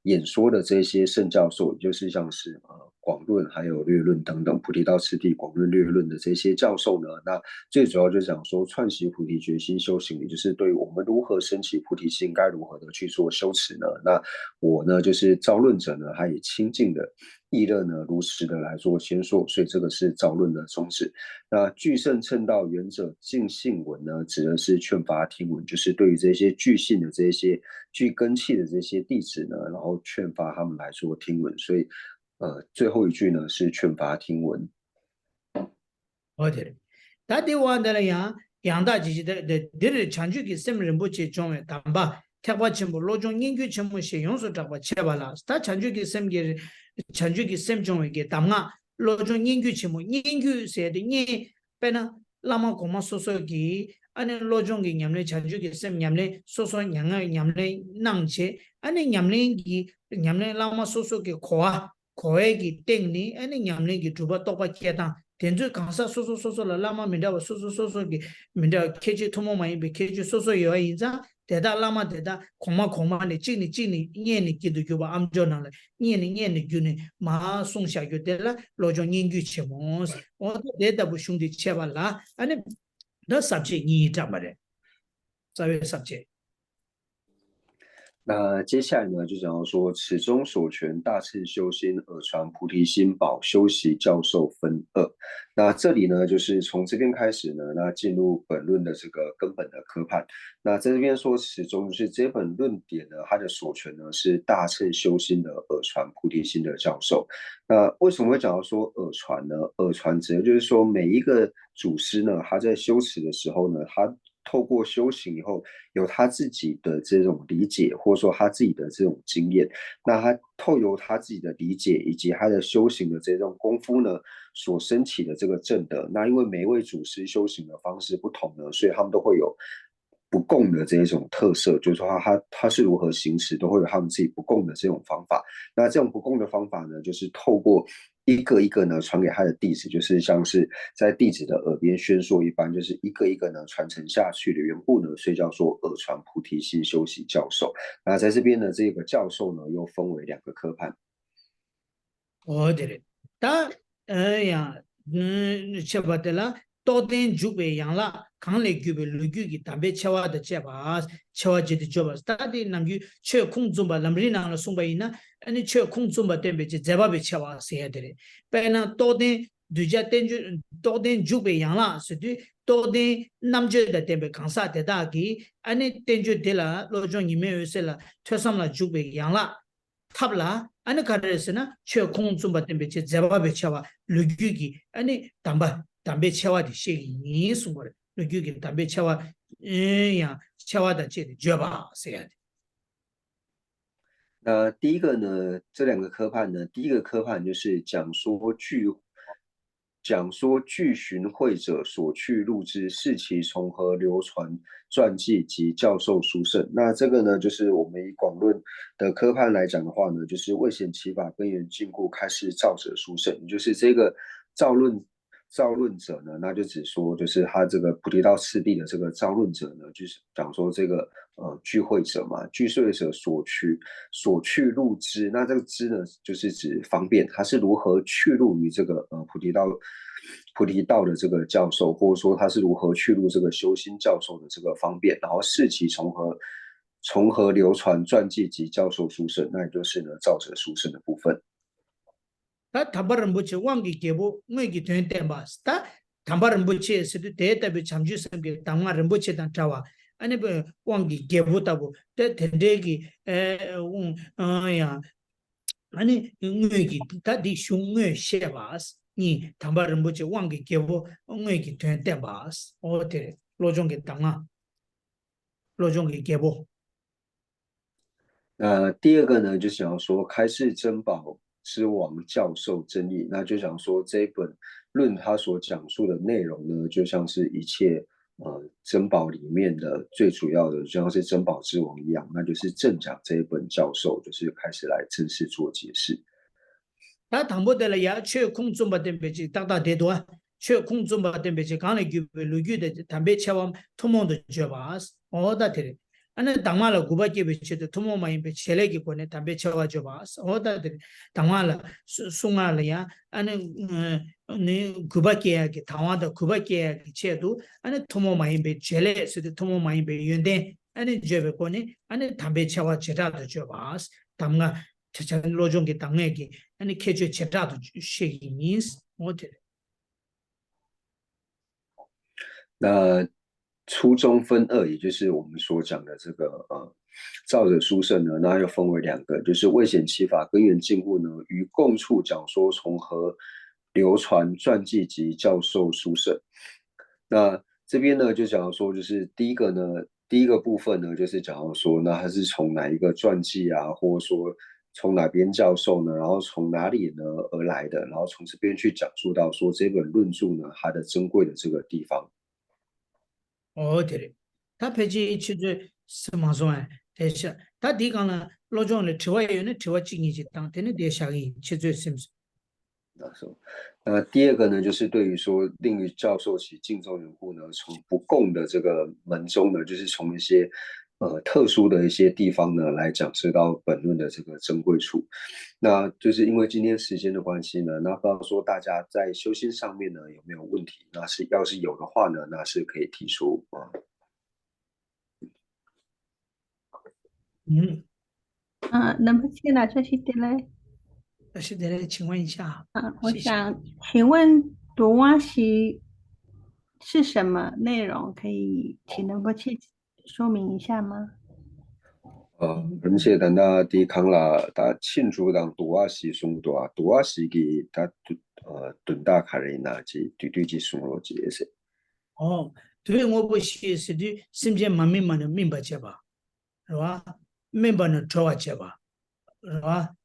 Speaker 2: 演说的这些圣教授，也就是像是广论还有略论等等，菩提道次第广论略论的这些教授呢，那最主要就讲说串习菩提决心修行，也就是对我们如何升起菩提心，该如何的去做修持呢？那我呢就是造论者呢，他也亲近的意热呢如实的来做宣说，所以这个是造论的宗旨。那具圣称道原者尽信文呢，指的是劝发听闻，就是对于这些具信的这些具根器的这些弟子呢，然后劝发他们来做听闻，所以最后一句呢是劝发听闻。
Speaker 1: 어디래 다디 완다라 양다 지지데 데르 찬주기 셈 림보체 좀에 담바 태바침부 로종 인규 첨무 시 용수 잡아 체발라 다 찬주기 셈게 찬주기 셈 좀에게 담가 로종 인규 첨무 인규 세데 니 페나 라마 고마 소소기 아니 로종기 냠레 찬주기 셈 냠레 소소 냥아 냠레 낭체 아니 냠레기 냠레 라마 소소기 코아 코에기 땡니 아니 냠레기 두바 똑바 케다 된주 강사 소소소소라 라마 민다와 소소소소기 민다 케지 토모마이 비 케지 소소 요아 인자 대다 라마 대다 고마고마니 찌니 니에니 기도교바 암조나래 니에니 규네 마 송샤교 데라 로종 인규 체모스 어 대다 부슝디 체발라 아니 더 sabject 니 잡마래 자외 sabject
Speaker 2: 那接下来呢，就讲到说，此中所全大乘修心耳传菩提心宝修习教授分2。那这里呢，就是从这边开始呢，那进入本论的这个根本的科判。那在这边说，此中就是这本论点呢，它的所全呢是大乘修心的耳传菩提心的教授。那为什么会讲到说耳传呢？耳传指的就是说，每一个祖师呢，他在修持的时候呢，他透过修行以后，有他自己的这种理解，或者说他自己的这种经验，那他透由他自己的理解以及他的修行的这种功夫呢，所升起的这个正德。那因为每一位祖师修行的方式不同呢，所以他们都会有不共的这一种特色，就是说他是如何行持，都会有他们自己不共的这种方法。那这种不共的方法呢，就是透过一个一个呢传给他的弟子，就是像是在弟子的耳边宣说一般，就是一个一个呢传承下去的缘故呢，所以叫做耳传菩提心修习教授。那在这边呢，这个教授呢又分为2个科判。
Speaker 1: 어디래 다 야 쳇바텔라 또된 주베 양라 강레 규베 루규기 담베 체와다 체바 체와지디 조바 스타디 남규 최 콩좀바 람리나라 송바이나 아니 최 콩좀바 템베 제바베 체와 세야데레 페나 또된 두자텐 또된 주베 양라 스디 또된 남제다 템베 강사 데다기 아니 텐주 데라 로종 이메요셀라 퇴삼라 주베 양라 탑라 아니 가르스나 최 콩좀바 템베 제바베 체와 루규기 아니 담배 체와디 시기 숨거래 누구기 담배 체와 야 체와다 제的줘봐 세야
Speaker 2: 那第一个呢，这2个科判呢，第一个科判就是讲说具循会者所去录之，视其从何流传传记及教授书圣。那这个呢，就是我们以广论的科判来讲的话呢，就是未显其法根源尽故，开示造者书圣，就是这个造论者呢，那就只说就是他这个菩提道次第的这个造论者呢，就是讲说这个具会者嘛，具会者所去录之，那这个之呢，就是指方便，他是如何去录于这个菩提道的这个教授，或者说他是如何去录这个修心教授的这个方便，然后视其从何流传传记及教授书圣，那也就是呢造者书圣的部分。
Speaker 1: 다 담바람부치 왕기 개보 응기 된 때마스 다 담바람부치 스도 대답이 잠주 섬게 당마람부치 단 자와 아니 그 왕기 개보다고 때 된대기 야 아니 응기 다디 슝응에 셰바스 니 담바람부치 왕기 개보 응기 된 때마스 어때 로종게 당아 로종게 개보
Speaker 2: 第二个呢，就想要说开示珍宝之王教授争议，那就想说这一本论他所讲述的内容呢，就像是一切珍宝里面的最主要的，就像是珍宝之王一样，那就是正讲这一本教授就是开始来正式做解释。
Speaker 1: 다 담보들 야 최콩 좀 받던 배지 딱다 대도 최콩 좀 받던 배지 간에 규베 루규데 담배 채와 토모도 줘봐스 어다 데리 아니 당말라 구바게 배치도 토모 마인 배 첼레기 보내 담배 채와 줘봐스 어다 데리 당말라 숭알이야 아니 네 구바게야게 당와다 구바게야게 채도 아니 토모 마인 배 첼레 스도 토모 마인 배 윤데 아니 줘베 보내 아니 담배 채와 제라도 줘봐스 담가 차차 로종게 당에게 아니 캐주 챕터도 쉐기 means what
Speaker 2: 那初中分二，也就是我们所讲的这个照着书圣呢，那又分为两个，就是未显其法根源进户呢，与共处讲说从何流传传记及教授书圣。那这边呢就讲说，就是第一个部分呢，就是讲到说，那它是从哪一个传记啊，或者说从哪边教授呢，然后从哪里呢而来的，然后从这边去讲述到说这本论著呢它的珍贵的这个地方。
Speaker 1: 어디래 다 페이지 치즈 스마소에 대샤 다 디가나 로종을 트와이네 트와칭이지 땅테네 대샤기 치즈 심스
Speaker 2: 那第二个呢，就是对于说令于教授其敬重人户呢，从不共的这个门中呢，就是从一些特殊的一些地方呢来讲述到本论的这个珍贵处。那就是因为今天时间的关系呢，那不知道说大家在修心上面呢有没有问题？那是要是有的话呢，那是可以提出啊。
Speaker 4: 能不能拿这些点来？
Speaker 1: 是的，请问一下。
Speaker 4: 我想请问读瓦西是什么内容？可以请能够去说明一下吗？
Speaker 2: 而且等到抵抗了，他庆祝当读瓦西送多啊，读瓦西给他顿大卡瑞纳及对及送罗吉是。
Speaker 1: 对我不是是的，甚至慢慢的明白些吧，是吧？明白的抓些吧，是吧？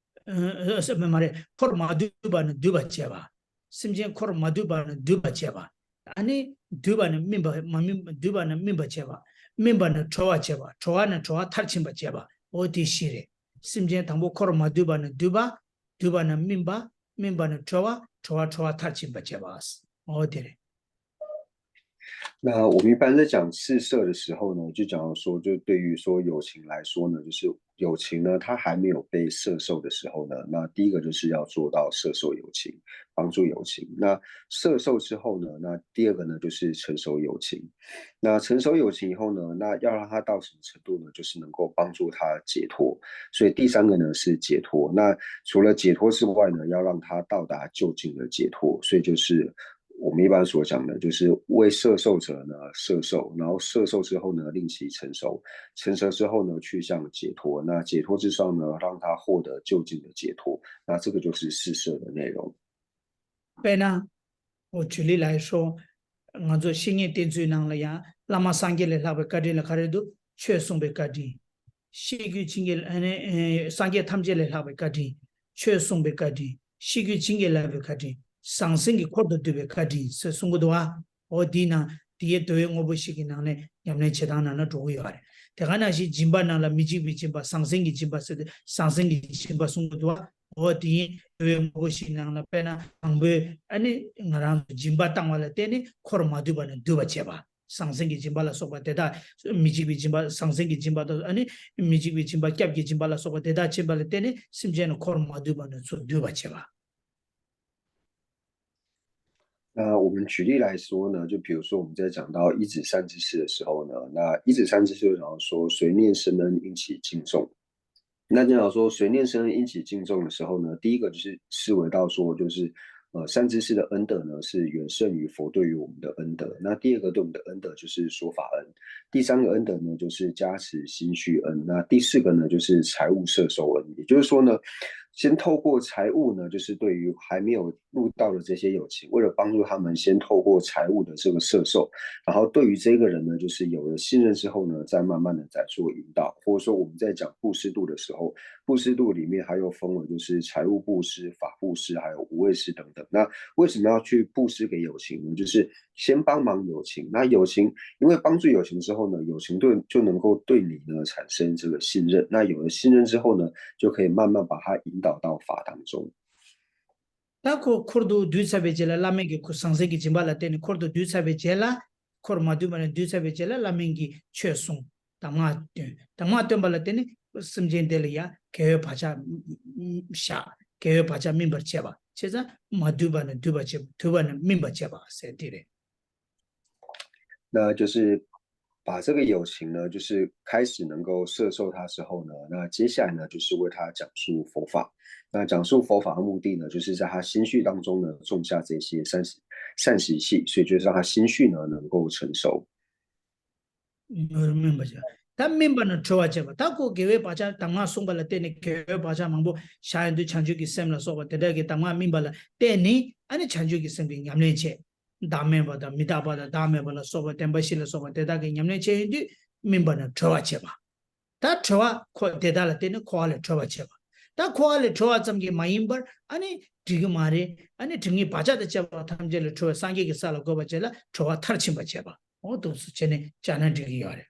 Speaker 1: 什么嘛的，可马杜巴的杜巴切吧，甚至可马杜巴的杜巴切吧，安尼杜巴的明白，明白杜巴的明白切吧，明白的抓切吧，抓呢抓他清白切吧，我的是的，甚至他们可马杜巴的杜巴，杜巴的明白，明白的抓他清白切吧，我的。
Speaker 2: 那我们一般在讲四摄的时候呢，就讲到说，就对于说友情来说呢，就是友情呢，它还没有被摄受的时候呢，那第一个就是要做到摄受友情，帮助友情。那摄受之后呢，那第二个呢就是成熟友情。那成熟友情以后呢，那要让它到什么程度呢？就是能够帮助他解脱。所以第三个呢是解脱。那除了解脱之外呢，要让他到达就近的解脱。所以就是我们一般所讲的，就是为摄受者呢摄受，然后摄受之后呢令其成熟，成熟之后呢去向解脱，那解脱之上呢让他获得就近的解脱，那这个就是四摄的内容。
Speaker 1: 对呢，我举例来说，我做新业电子能了呀，那么三个人他被搞定了，开始都确送被搞定，西个经个三个他们这里他被搞定，确送被搞定，西个经个来被搞定。上升嘅角度對別卡啲，是送個度啊，我啲呢，啲對我不是嘅能呢，入嚟其他人做嘅話，但係那是金巴能啦，米金比金巴上升嘅金巴是上升嘅金巴送個度啊，我啲對我不是能啦，變啦，ang be，安尼我讓金巴當話啦，但係可能嘛對吧呢，對吧切吧，上升嘅金巴啦，所以但係米金比金巴上升嘅金巴都，安尼米金比金巴夾嘅金巴啦，所以但係金巴啦，但係甚至呢可能嘛對吧呢，做對吧切吧。
Speaker 2: 那我们举例来说呢，就比如说我们在讲到一指三之事的时候呢，那一指三之事就讲到说，随念生恩因其敬重。那这样说，随念生恩，因起敬重的时候呢，第一个就是思维到说，就是善知识的恩德呢是远胜于佛对于我们的恩德。那第二个对我们的恩德就是说法恩，第三个恩德呢就是加持心续恩，那第四个呢就是财物摄受恩。也就是说呢，先透过财物呢，就是对于还没有入道的这些有情，为了帮助他们，先透过财物的这个摄受，然后对于这个人呢，就是有了信任之后呢，再慢慢的再做引导，或者说我们在讲布施度的时候，布施度里面还有分为就是财务布施、法布施，还有无畏施等等。那为什么要去布施给有情呢？就是先帮忙有情，那有情因为帮助有情之后呢，有情就能够对你呢产生这个信任，那有了信任之后呢，就可以慢慢把它引导到法当中。
Speaker 1: Tako kurdu dusabe jela lamengi ku sangsegi jimbala teni kurdu dusabe jela kur madubana dusabe jela lamengi chesung tama tembala teni simjen dele ya keyo pacha sha keyo pacha mimbar cheba cheza madubana duba cheba tubana mimbar cheba se dire
Speaker 2: 那就是把这个友情呢，就是开始能够摄受它之后呢，那接下来呢，就是为他讲述佛法。那讲述佛法的目的呢，就是在他心绪当中呢，种下这些善习气，所以就是让他心绪呢能够成熟。
Speaker 1: mimbar cheba ta mimbar na chowa cheba ta ko gewe pacha tama songbala teni keyo pacha mambo shayandu chanju ki semla soba teda ki tama mimbala teni ani chanju ki sembi ngamle che dame bada mida bada dame bala soba temba shila soba teda ki ngamle che hindi mimbar na chowa cheba ta chowa teda la teni kowa le chowa cheba ta kowa le chowa tsamki mayimbar ani digi mare ani tingi pacha da cheba tamje le chowa sangi ki sala goba chela chowa thar chimba cheba o dosu chene chana digi yore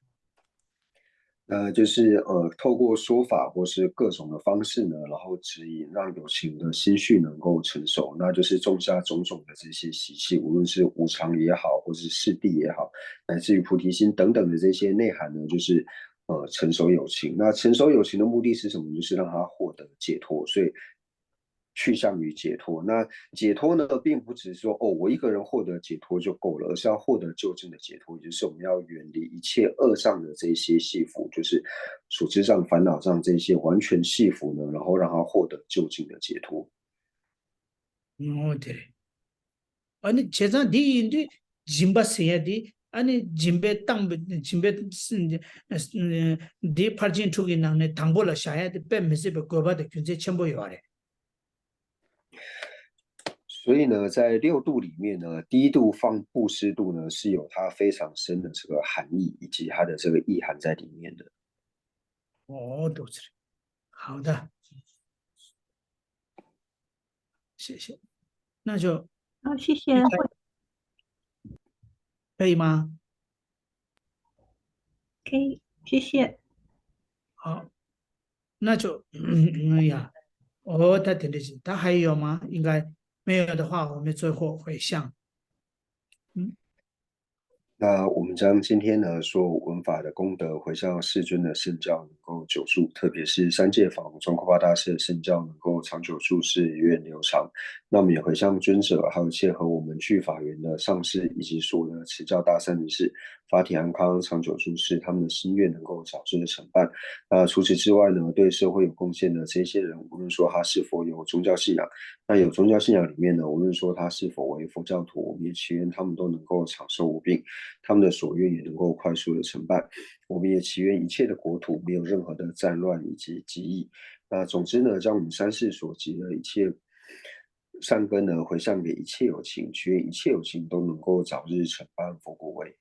Speaker 2: 就是透过说法或是各种的方式呢，然后指引让有情的心绪能够成熟，那就是种下种种的这些习气，无论是无常也好，或是世谛也好，乃至于菩提心等等的这些内涵呢，就是成熟有情。那成熟有情的目的是什么？就是让他获得解脱，所以去向于解脱。那解脱呢，并不只是说哦，我一个人获得解脱就够了，而是要获得究竟的解脱，也就是我们要远离一切恶障的这些系缚，就是所知上、烦恼上这些完全系缚呢，然后让他获得究竟的解脱。
Speaker 1: 哦对 아니 제가 디인디 짐바세야디 아니 짐베 땅 짐베 디 파진 투기 나네 당보라 샤야디 빼 메시베 고바데 균제 첨부 요아래
Speaker 2: 所以呢，在六度里面呢，第一度放布施度呢，是有它非常深的这个含义以及它的这个意涵在里面的。
Speaker 1: 哦都是好的谢谢那就
Speaker 4: 好，谢谢
Speaker 1: 一开可以吗
Speaker 4: 可以，谢谢。
Speaker 1: 好那就哎呀哦他点的是他还有吗应该没有的话我们最后回向嗯
Speaker 2: 那我们将今天呢说文法的功德回向世尊的圣教能够久住，特别是三界法王庄库巴大师的圣教能够长久住世、源远流长。那我们也回向尊者，还有一切和我们具法缘的上师，以及所有的持教大善人士，法体安康、长久住世，他们的心愿能够早日的成办。那除此之外呢，对社会有贡献的这些人，无论说他是否有宗教信仰，那有宗教信仰里面呢，无论说他是否为佛教徒，我们也祈愿他们都能够长寿无病。他们的所愿也能够快速的成办。我们也祈愿一切的国土没有任何的战乱以及疾疫。那总之呢，将我们三世所集的一切善根呢，回向给一切有情，祈愿一切有情都能够早日成办佛果位。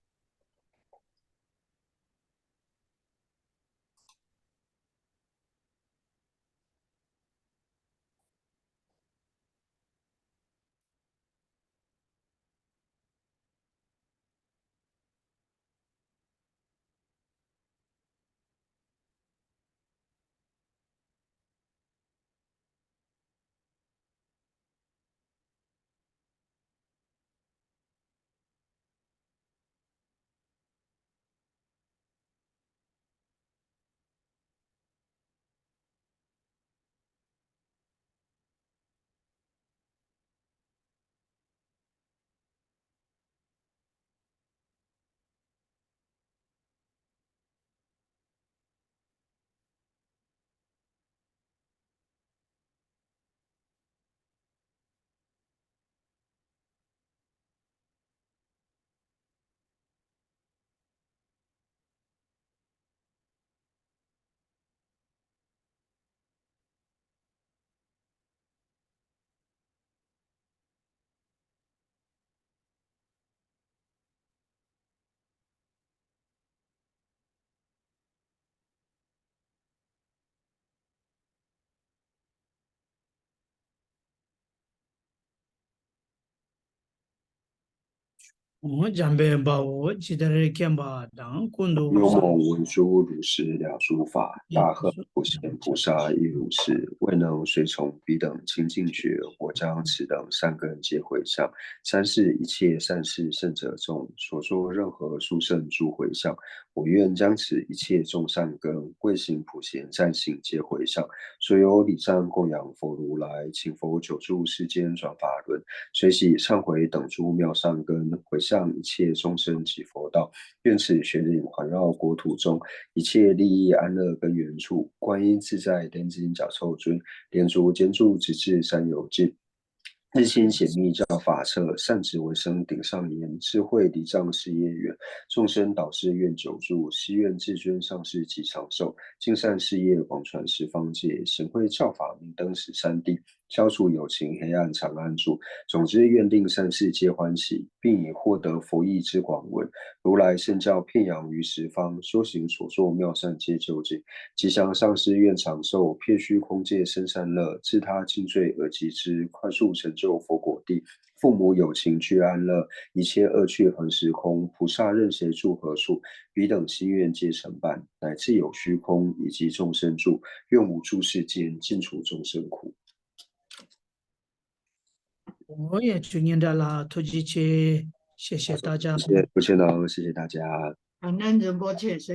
Speaker 1: 我讲呗，把我记得的看吧，当kun度
Speaker 2: 幽
Speaker 1: 上
Speaker 2: 梦文殊如是了诸法，大贺普贤菩萨亦如是。未能随从彼等清净觉，我将此等善根皆回向。三世一切善事圣者众，所说任何殊胜诸回向，我愿将此一切众善根，贵行普贤善行皆回向。所有礼赞供养佛如来，请佛久住世间转法轮，随喜忏悔等诸妙善根，回向一切众生及佛道。愿此玄领环绕国土中一切利益安乐根源处，观音自在莲津脚臭尊，莲足坚住直至山有尽。日心显密教法册，善止为生顶上言，智慧离障事业远，众生导师愿久住，希愿至尊上师及长寿，尽善事业广传十方界，显慧教法明灯十三地，消除有情黑暗常安住。总之愿令善事皆欢喜，并以获得佛意之广闻，如来圣教遍扬于十方，修行所作妙善皆究竟。吉祥上师愿长寿，撇虚空界生善乐，自他尽罪而及之，快速成就佛果地。父母有情俱安乐，一切恶趣恒时空。菩萨任谁住何处，彼等心愿皆成办。乃至有虚空以及众生住，愿无诸世间尽除众生苦。
Speaker 1: 我也去念的啦，突击去，谢谢大家。
Speaker 2: 谢谢不谢能，谢谢大家。
Speaker 4: 感恩仁波切。